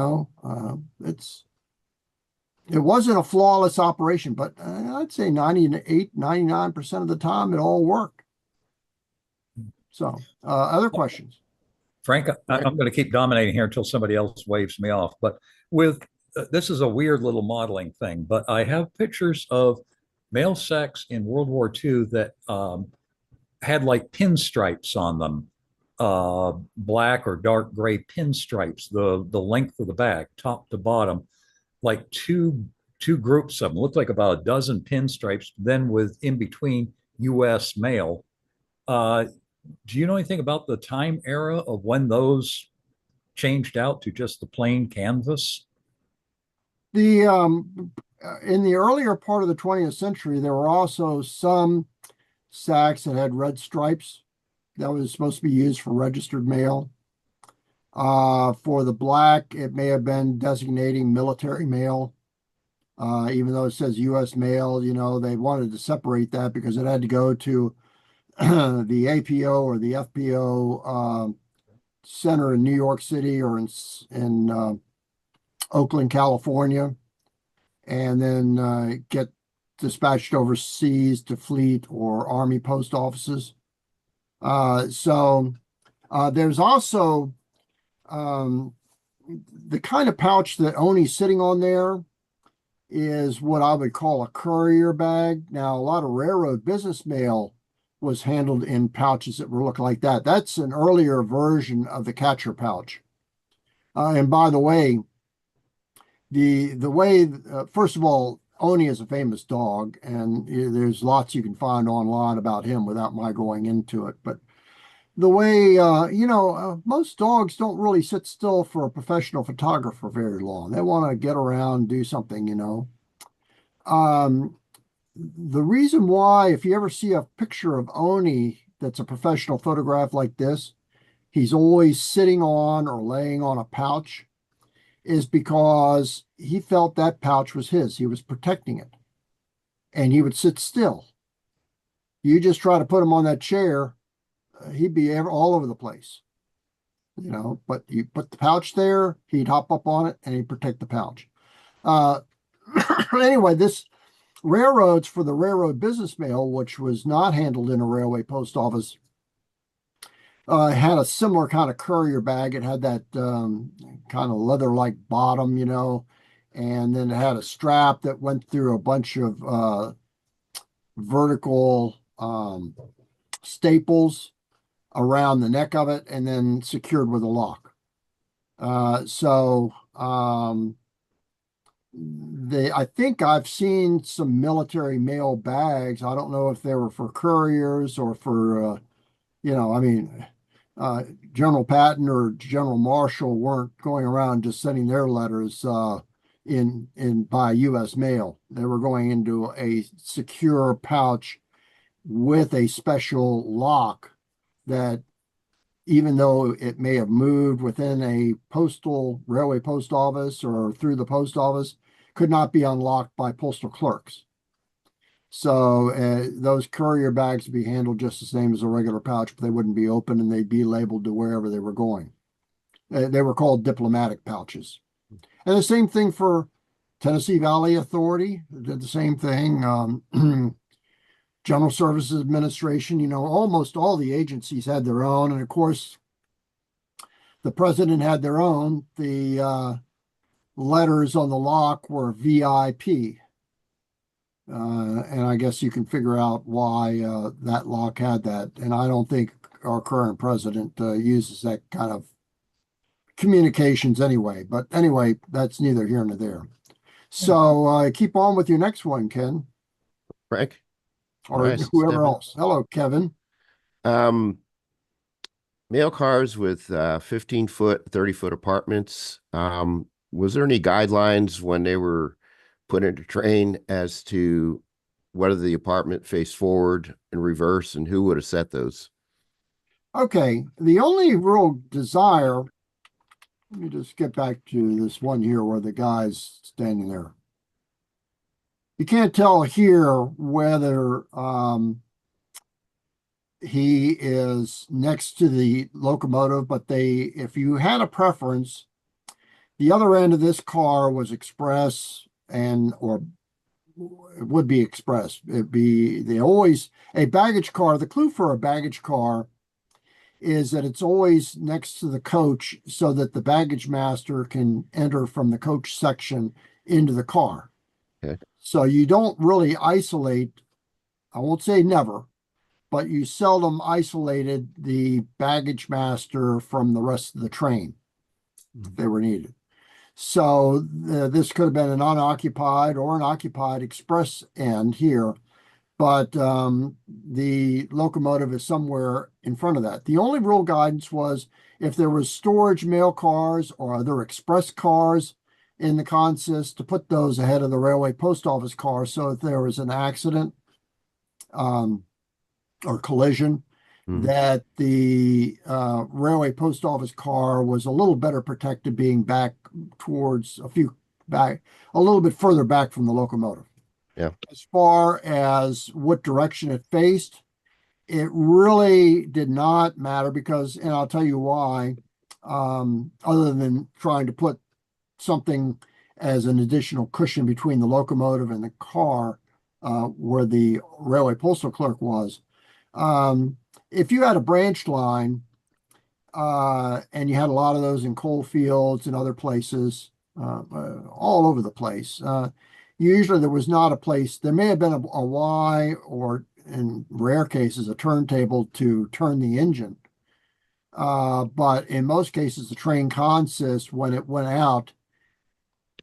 wasn't a flawless operation, but I'd say 98, 99% of the time it all worked. So, other questions? Frank, I'm going to keep dominating here until somebody else waves me off. But with this is a weird little modeling thing, but I have pictures of male sex in World War II that had like pinstripes on them, black or dark gray pinstripes, the length of the bag, top to bottom, like two groups of them. Looked like about a dozen pinstripes, then with in between U.S. male. Do you know anything about the time era of when those changed out to just the plain canvas? The in the earlier part of the 20th century, there were also some sacks that had red stripes that was supposed to be used for registered mail. For the black, it may have been designating military mail. Even though it says U.S. mail, they wanted to separate that because it had to go to the APO or the FPO center in New York City or in Oakland, California, and then get dispatched overseas to fleet or Army post offices. So there's also the kind of pouch that Oni's sitting on there is what I would call a courier bag. Now, a lot of railroad business mail was handled in pouches that were looking like that. That's an earlier version of the catcher pouch. And by the way, first of all, Oni is a famous dog, and there's lots you can find online about him without my going into it. But the way, most dogs don't really sit still for a professional photographer very long. They want to get around, do something, The reason why, if you ever see a picture of Oni that's a professional photograph like this, he's always sitting on or laying on a pouch, is because he felt that pouch was his. He was protecting it. And he would sit still. You just try to put him on that chair, he'd be all over the place. But you put the pouch there, he'd hop up on it and he'd protect the pouch. Anyway, this railroads for the railroad business mail, which was not handled in a railway post office, had a similar kind of courier bag. It had that kind of leather-like bottom, and then it had a strap that went through a bunch of vertical staples around the neck of it and then secured with a lock. I think I've seen some military mail bags. I don't know if they were for couriers or for, General Patton or General Marshall weren't going around just sending their letters in by U.S. mail. They were going into a secure pouch with a special lock that, even though it may have moved within a railway post office or through the post office, could not be unlocked by postal clerks. So those courier bags would be handled just the same as a regular pouch, but they wouldn't be open and they'd be labeled to wherever they were going. They were called diplomatic pouches. And the same thing for Tennessee Valley Authority, did the same thing. General Services Administration, almost all the agencies had their own. And of course, the president had their own. The letters on the lock were VIP. And I guess you can figure out why that lock had that. And I don't think our current president uses that kind of communications anyway. But anyway, that's neither here nor there. So keep on with your next one, Ken. Frank? Or Nice, whoever Stephen. else. Hello, Kevin. Mail cars with 15-foot, 30-foot apartments. Was there any guidelines when they were put into train as to whether the apartment faced forward and reverse, and who would have set those? Okay, the only real desire, let me just get back to this one here where the guy's standing there. You can't tell here whether he is next to the locomotive, but if you had a preference, the other end of this car was express or it would be express. A baggage car. The clue for a baggage car is that it's always next to the coach so that the baggage master can enter from the coach section into the car. Okay. So you don't really isolate, I won't say never, but you seldom isolated the baggage master from the rest of the train if they were needed. So this could have been an unoccupied or an occupied express end here, but the locomotive is somewhere in front of that. The only real guidance was if there was storage mail cars or other express cars in the consist, to put those ahead of the railway post office cars, so if there was an accident or collision, that the railway post office car was a little better protected, being back towards a little bit further back from the locomotive. Yeah. As far as what direction it faced, it really did not matter because, and I'll tell you why, other than trying to put something as an additional cushion between the locomotive and the car, where the railway postal clerk was. If you had a branch line, and you had a lot of those in coal fields and other places, all over the place, usually there was not a place. There may have been a Y, or in rare cases, a turntable to turn the engine. But in most cases, the train consist, when it went out,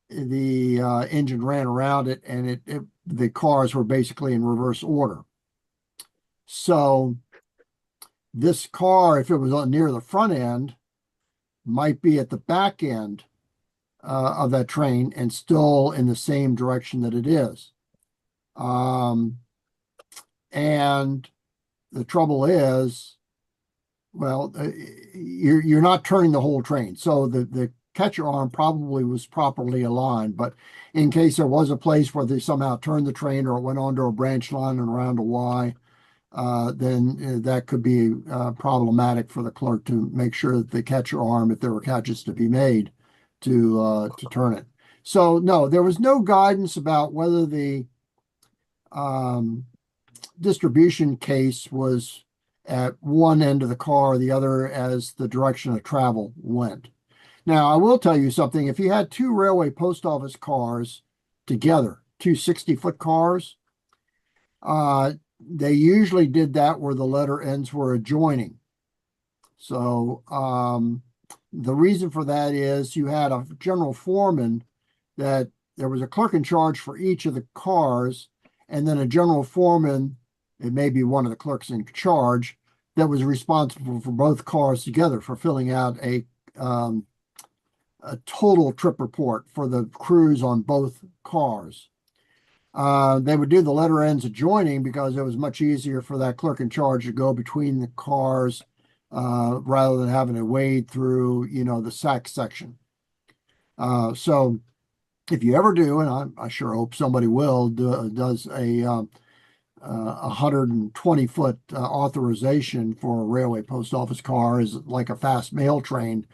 the engine ran around it, and the cars were basically in reverse order. So this car, if it was near the front end, might be at the back end of that train and still in the same direction that it is. And the trouble is, well, you're not turning the whole train. So the catcher arm probably was properly aligned, but in case there was a place where they somehow turned the train or it went onto a branch line and around a Y, then that could be problematic for the clerk to make sure that the catcher arm, if there were catches to be made, to turn it. So no, there was no guidance about whether the distribution case was at one end of the car or the other as the direction of travel went. Now, I will tell you something. If you had two railway post office cars together, two 60-foot cars, they usually did that where the letter ends were adjoining. So the reason for that is you had a general foreman, that there was a clerk in charge for each of the cars, and then a general foreman, it may be one of the clerks in charge, that was responsible for both cars together for filling out a total trip report for the crews on both cars. They would do the letter ends adjoining because it was much easier for that clerk in charge to go between the cars rather than having to wade through, the sack section. So if you ever do, and I sure hope somebody does a 120-foot authorization for a railway post office car, is like a fast mail train,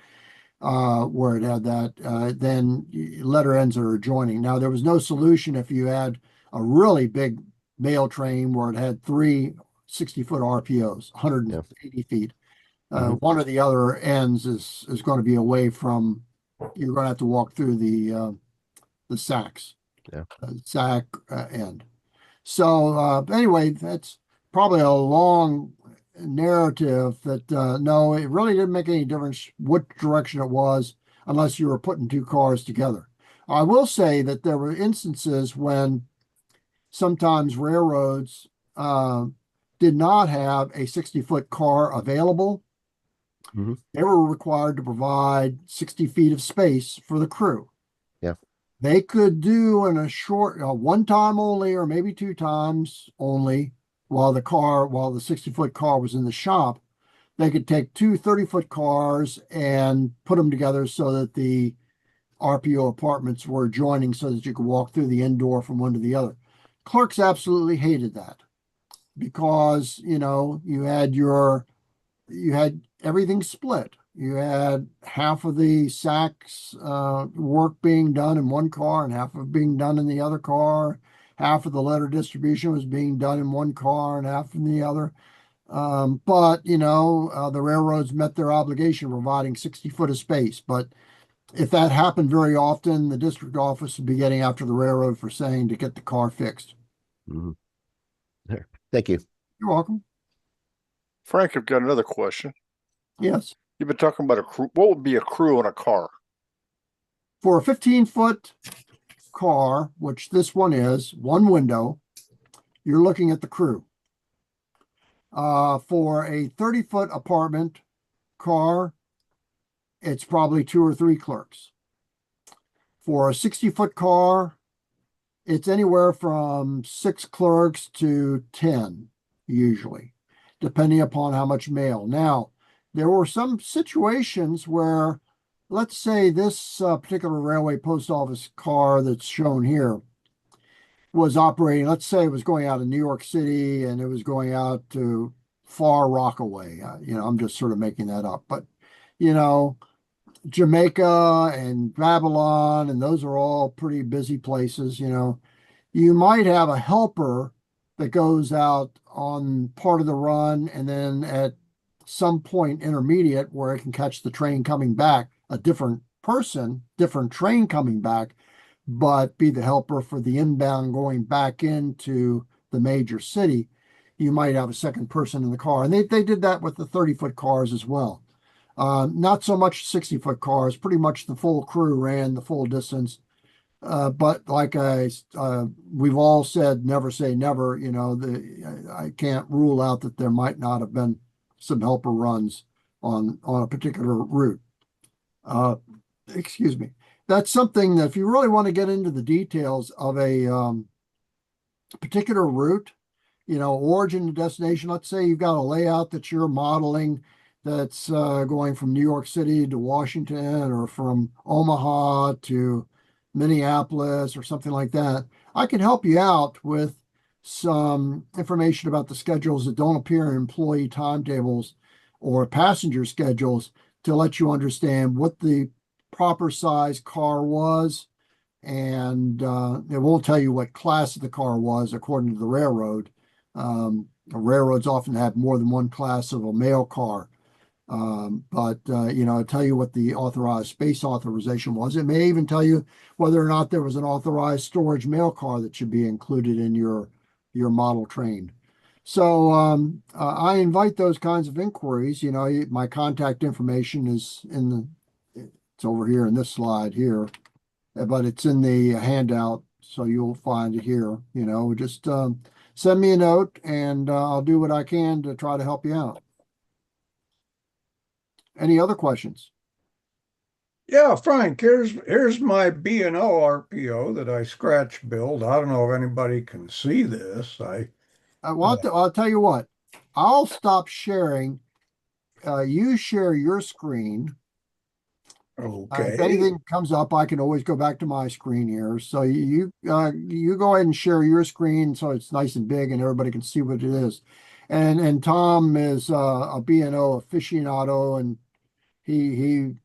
where it had that, then letter ends are adjoining. Now, there was no solution if you had a really big mail train where it had three 60-foot RPOs, 180 feet. One of the other ends is going to be away from, you're going to have to walk through the sacks, sack end. So anyway, that's probably a long narrative that no, it really didn't make any difference what direction it was unless you were putting two cars together. I will say that there were instances when sometimes railroads did not have a 60-foot car available. They were required to provide 60 feet of space for the crew. Yeah. They could do in a short, one time only, or maybe two times only, while the 60-foot car was in the shop, they could take two 30-foot cars and put them together so that the RPO apartments were adjoining so that you could walk through the indoor from one to the other. Clerks absolutely hated that. because, you had everything split. You had half of the sacks work being done in one car and half of it being done in the other car. Half of the letter distribution was being done in one car and half in the other. But the railroads met their obligation providing 60 foot of space. But if that happened very often, the district office would be getting after the railroad for saying to get the car fixed. Mhm. There. Thank you. You're welcome. Frank, I've got another question. Yes. You've been talking about a crew. What would be a crew on a car? For a 15-foot car, which this one is, one window, you're looking at the crew. For a 30-foot apartment car, it's probably 2 or 3 clerks. For a 60-foot car, it's anywhere from 6 clerks to 10, usually, depending upon how much mail. Now, there were some situations where, let's say this particular railway post office car that's shown here was operating, let's say it was going out of New York City and it was going out to Far Rockaway. I'm just sort of making that up, but Jamaica and Babylon, and those are all pretty busy places. You might have a helper that goes out on part of the run, and then at some point intermediate where it can catch the train coming back, a different person, different train coming back, but be the helper for the inbound going back into the major city. You might have a second person in the car. And they did that with the 30-foot cars as well. Not so much 60-foot cars, pretty much the full crew ran the full distance. But like we've all said, never say never. I can't rule out that there might not have been some helper runs on a particular route. Excuse me. That's something that if you really want to get into the details of a particular route, origin to destination. Let's say you've got a layout that you're modeling that's going from New York City to Washington or from Omaha to Minneapolis or something like that. I can help you out with some information about the schedules that don't appear in employee timetables or passenger schedules to let you understand what the proper size car was. And it won't tell you what class of the car was according to the railroad. Railroads often have more than one class of a mail car. But it'll tell you what the authorized space authorization was. It may even tell you whether or not there was an authorized storage mail car that should be included in your model train. So I invite those kinds of inquiries. My contact information is it's over here in this slide here, but it's in the handout, so you'll find it here. Just send me a note and I'll do what I can to try to help you out. Any other questions? Yeah, Frank, here's my B&O RPO that I scratch build. I don't know if anybody can see this. I'll tell you what, I'll stop sharing. You share your screen. If Okay. anything comes up, I can always go back to my screen here. So you go ahead and share your screen so it's nice and big and everybody can see what it is. And Tom is a B&O aficionado, and he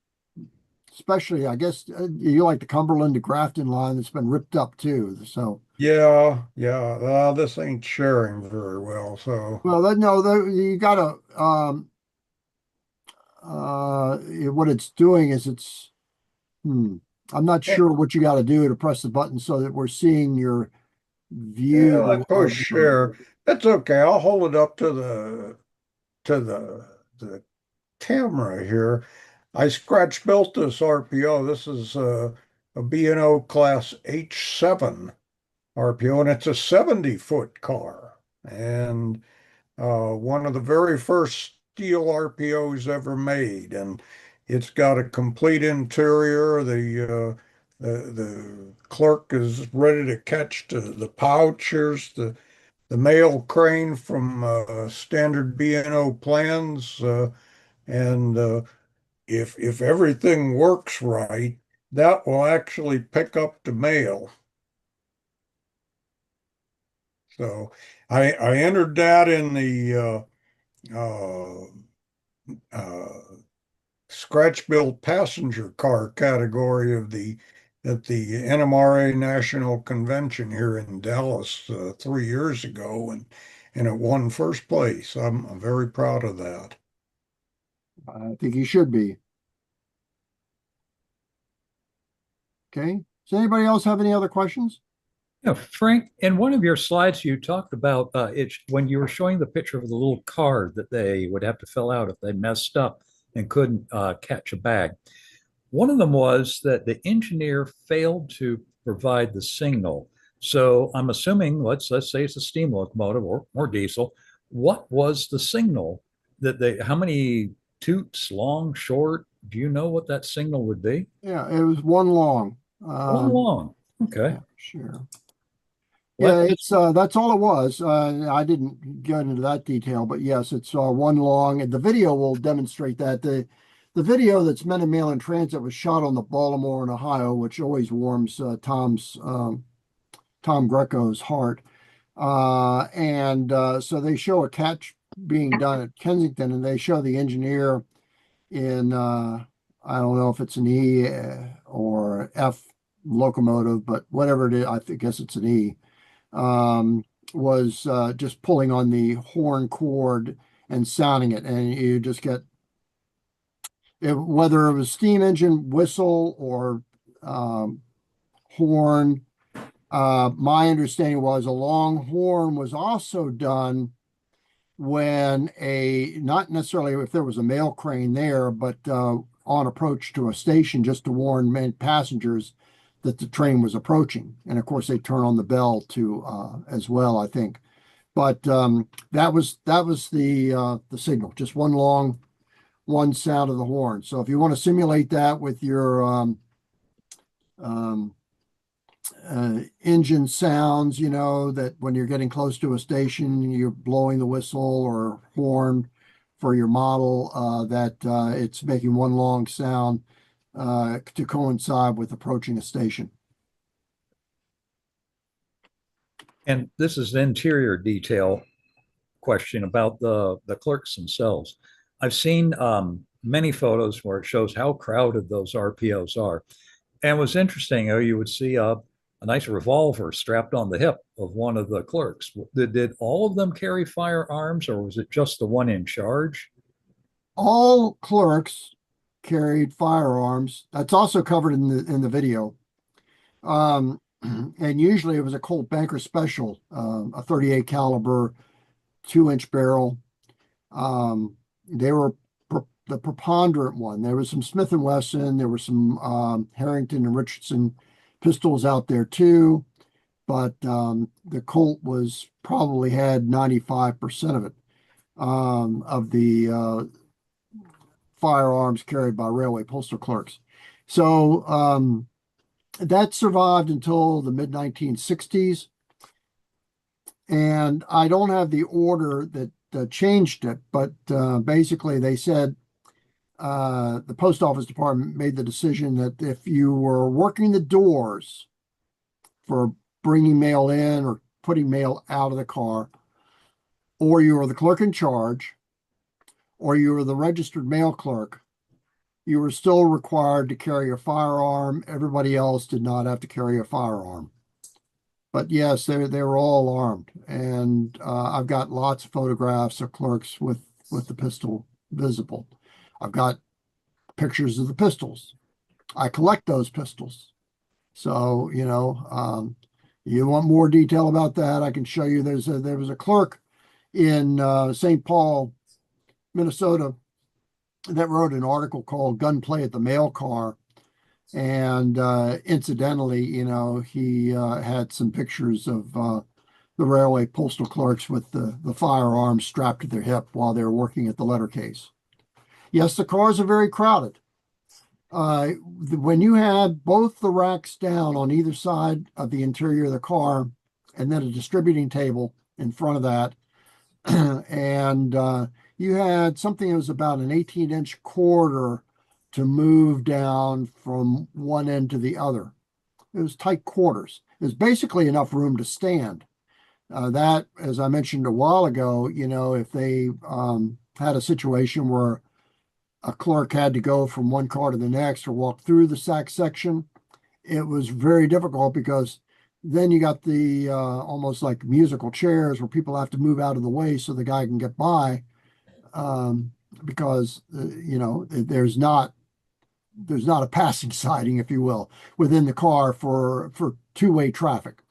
especially, I guess, you like the Cumberland to Grafton line that's been ripped up too. So Yeah. This ain't sharing very well, so you gotta what it's doing is I'm not sure what you got to do to press the button so that we're seeing your yeah, I view push of share. That's okay. I'll hold it up to the camera here. I scratch built this RPO. This is a B&O class H7 RPO, and it's a 70-foot car. And one of the very first steel RPOs ever made. And it's got a complete interior. The clerk is ready to catch the pouch. Here's the mail crane from standard B&O plans. And if everything works right, that will actually pick up the mail. So I entered that in the uh, uh, scratch-built passenger car category of the at the NMRA National Convention here in Dallas 3 years ago, and it won first place. I'm very proud of that. I think you should be. Okay. Does anybody else have any other questions? Yeah, Frank, in one of your slides, you talked about it when you were showing the picture of the little card that they would have to fill out if they messed up and couldn't catch a bag. One of them was that the engineer failed to provide the signal. So I'm assuming, let's say it's a steam locomotive or diesel. What was the signal that they? How many toots, long, short? Do you know what that signal would be? Yeah, it was one long. One long. Okay. Yeah, sure. Well, Yeah, it's that's all it was. I didn't get into that detail, but yes, it's one long, and the video will demonstrate that. The video that's Men in Mail in Transit was shot on the Baltimore and Ohio, which always warms Tom Greco's heart. So they show a catch being done at Kensington, and they show the engineer in I don't know if it's an E or F locomotive, but whatever it is, guess it's an E. Was just pulling on the horn cord and sounding it, and you just get whether it was steam engine whistle or horn. My understanding was a long horn was also done when not necessarily if there was a mail crane there, but on approach to a station just to warn passengers that the train was approaching. And of course, they turn on the bell to as well, I think. But that was the signal, just one sound of the horn. So if you want to simulate that with your um, engine sounds, that when you're getting close to a station, you're blowing the whistle or horn for your model, that it's making one long sound to coincide with approaching a station. and this is an interior detail question about the clerks themselves. I've seen many photos where it shows how crowded those RPOs are. And it was interesting, you would see a nice revolver strapped on the hip of one of the clerks. Did all of them carry firearms, or was it just the one in charge? All clerks carried firearms. That's also covered in the video. And usually it was a Colt Banker Special, a 38 caliber, 2-inch barrel. They were the preponderant one. There was some Smith & Wesson, there were some Harrington and Richardson pistols out there too, but the Colt was probably had 95% of it, of the firearms carried by railway postal clerks. So that survived until the mid-1960s. And I don't have the order that changed it, but basically they said the post office department made the decision that if you were working the doors for bringing mail in or putting mail out of the car, or you were the clerk in charge, or you were the registered mail clerk, you were still required to carry a firearm. Everybody else did not have to carry a firearm. But yes, they were all armed, and I've got lots of photographs of clerks with the pistol visible. I've got pictures of the pistols. I collect those pistols. So, you want more detail about that, I can show you. There was a clerk in St. Paul, Minnesota, that wrote an article called Gunplay at the Mail Car. And incidentally, he had some pictures of the railway postal clerks with the firearms strapped to their hip while they were working at the letter case. Yes, the cars are very crowded. When you had both the racks down on either side of the interior of the car, and then a distributing table in front of that, and you had something that was about an 18-inch corridor to move down from one end to the other. It was tight quarters. It was basically enough room to stand. That, as I mentioned a while ago, if they had a situation where a clerk had to go from one car to the next or walk through the sack section, it was very difficult because then you got the almost like musical chairs where people have to move out of the way so the guy can get by, because there's not a passing siding, if you will, within the car for two-way traffic.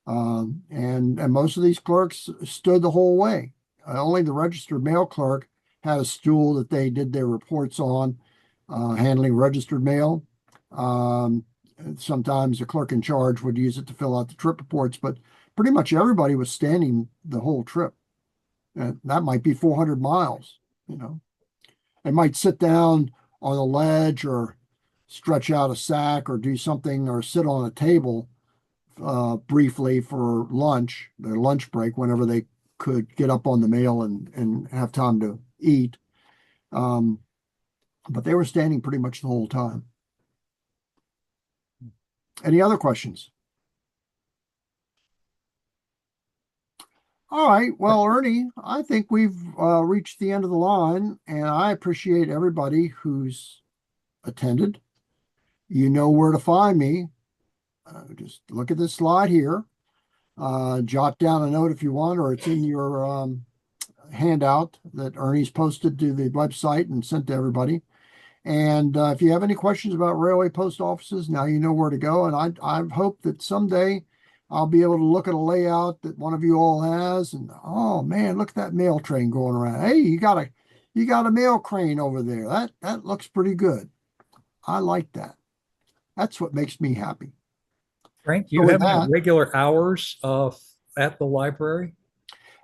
And most of these clerks stood the whole way. Only the registered mail clerk had a stool that they did their reports on, handling registered mail. Sometimes the clerk in charge would use it to fill out the trip reports, but pretty much everybody was standing the whole trip. And that might be 400 miles, They might sit down on a ledge or stretch out a sack or do something or sit on a table briefly for lunch, their lunch break, whenever they could get up on the mail and have time to eat. But they were standing pretty much the whole time. Any other questions? All right. Well, Ernie, I think we've reached the end of the line, and I appreciate everybody who's attended. You know where to find me. Just look at this slide here. Jot down a note if you want, or it's in your handout that Ernie's posted to the website and sent to everybody. And if you have any questions about railway post offices, now you know where to go. And I hope that someday I'll be able to look at a layout that one of you all has, and oh man, look at that mail train going around. Hey, you got a mail crane over there. That looks pretty good. I like that. That's what makes me happy. Frank, So you with have any that- regular hours at the library?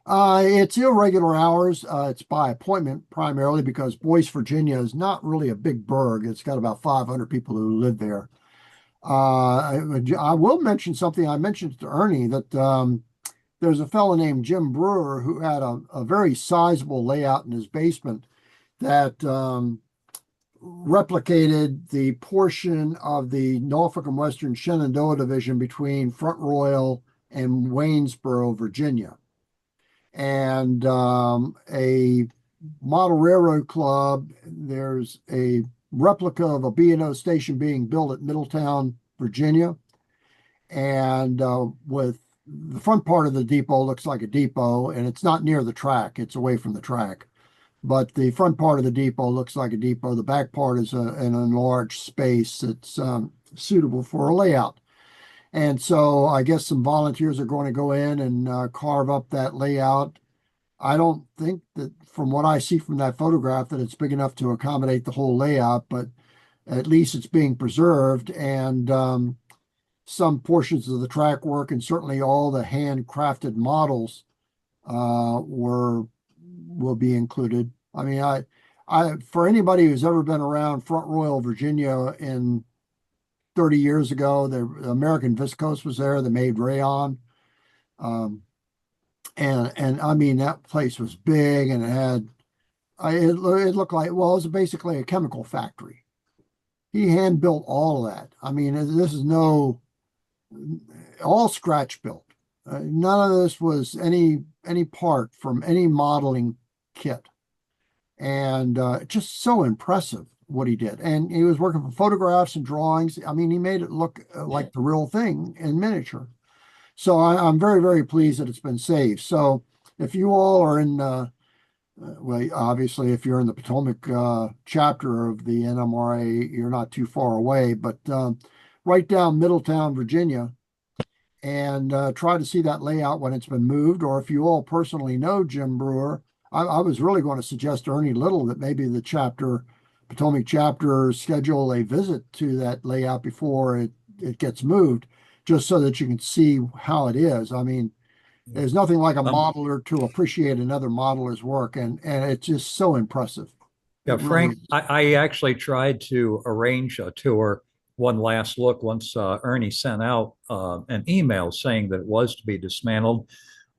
It's irregular hours. It's by appointment primarily because Boyce, Virginia is not really a big burg. It's got about 500 people who live there. I will mention something I mentioned to Ernie, that there's a fellow named Jim Brewer who had a very sizable layout in his basement that replicated the portion of the Norfolk and Western Shenandoah Division between Front Royal and Waynesboro, Virginia. And a model railroad club, there's a replica of a B&O station being built at Middletown, Virginia. And with the front part of the depot looks like a depot, and it's not near the track, it's away from the track. But the front part of the depot looks like a depot. The back part is an enlarged space that's suitable for a layout. And so I guess some volunteers are going to go in and carve up that layout. I don't think that, from what I see from that photograph, that it's big enough to accommodate the whole layout, but at least it's being preserved. And some portions of the track work and certainly all the handcrafted models will be included. I mean, I for anybody who's ever been around Front Royal, Virginia in 30 years ago, the American Viscose was there. They made rayon. And I mean, that place was big, and it looked like, well, it was basically a chemical factory. He hand built all of that. I mean, this is all scratch built. None of this was any part from any modeling kit. And just so impressive what he did. And he was working from photographs and drawings. I mean, he made it look like the real thing in miniature. So I'm very, very pleased that it's been saved. So if you all are in, well, obviously, if you're in the Potomac chapter of the NMRA, you're not too far away, but right down Middletown, Virginia, and try to see that layout when it's been moved. Or if you all personally know Jim Brewer, I was really going to suggest to Ernie Little that maybe the Potomac chapter schedule a visit to that layout before it gets moved, just so that you can see how it is. I mean, there's nothing like a modeler to appreciate another modeler's work, and it's just so impressive. Yeah, Frank, I actually tried to arrange a tour, one last look, once Ernie sent out an email saying that it was to be dismantled.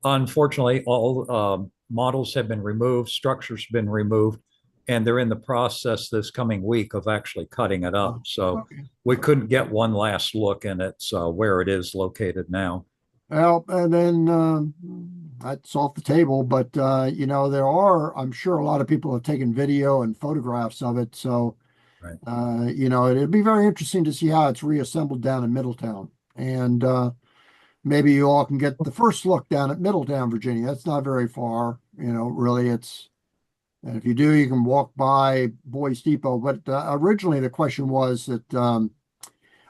Unfortunately, all models have been removed, structures have been removed, and they're in the process this coming week of actually cutting it up. So Okay. we couldn't get one last look, and it's where it is located now. Well, and then that's off the table, but there are, I'm sure a lot of people have taken video and photographs of it. So, Right. it'd be very interesting to see how it's reassembled down in Middletown. And maybe you all can get the first look down at Middletown, Virginia. That's not very far, really. And if you do, you can walk by Boys Depot. But originally the question was that,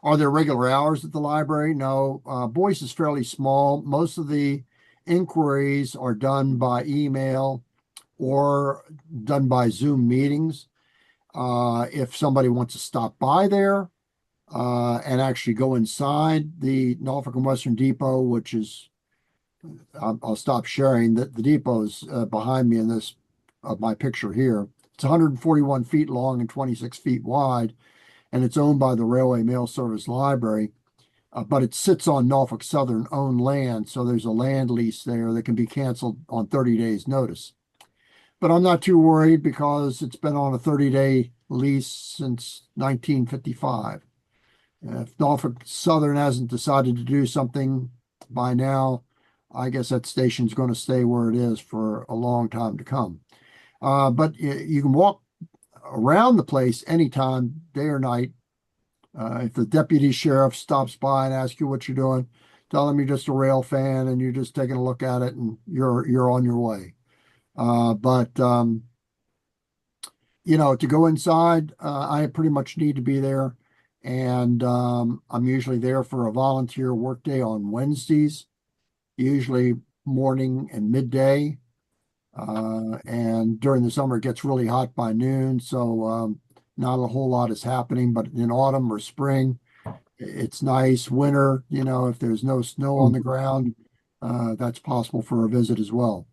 are there regular hours at the library? No. Boys is fairly small. Most of the inquiries are done by email or done by Zoom meetings. If somebody wants to stop by there and actually go inside the Norfolk and Western Depot, which is, I'll stop sharing that the depot is behind me in this my picture here. It's 141 feet long and 26 feet wide, and it's owned by the Railway Mail Service Library. But it sits on Norfolk Southern owned land, so there's a land lease there that can be canceled on 30 days notice. But I'm not too worried because it's been on a 30-day lease since 1955. If Norfolk Southern hasn't decided to do something by now, I guess that station's going to stay where it is for a long time to come. But you can walk around the place anytime, day or night. If the deputy sheriff stops by and asks you what you're doing, tell him you're just a rail fan and you're just taking a look at it and you're on your way. But to go inside, I pretty much need to be there. And I'm usually there for a volunteer workday on Wednesdays, usually morning and midday. And during the summer, it gets really hot by noon. So not a whole lot is happening. But in autumn or spring, it's nice. Winter, if there's no snow on the ground, that's possible for a visit as well.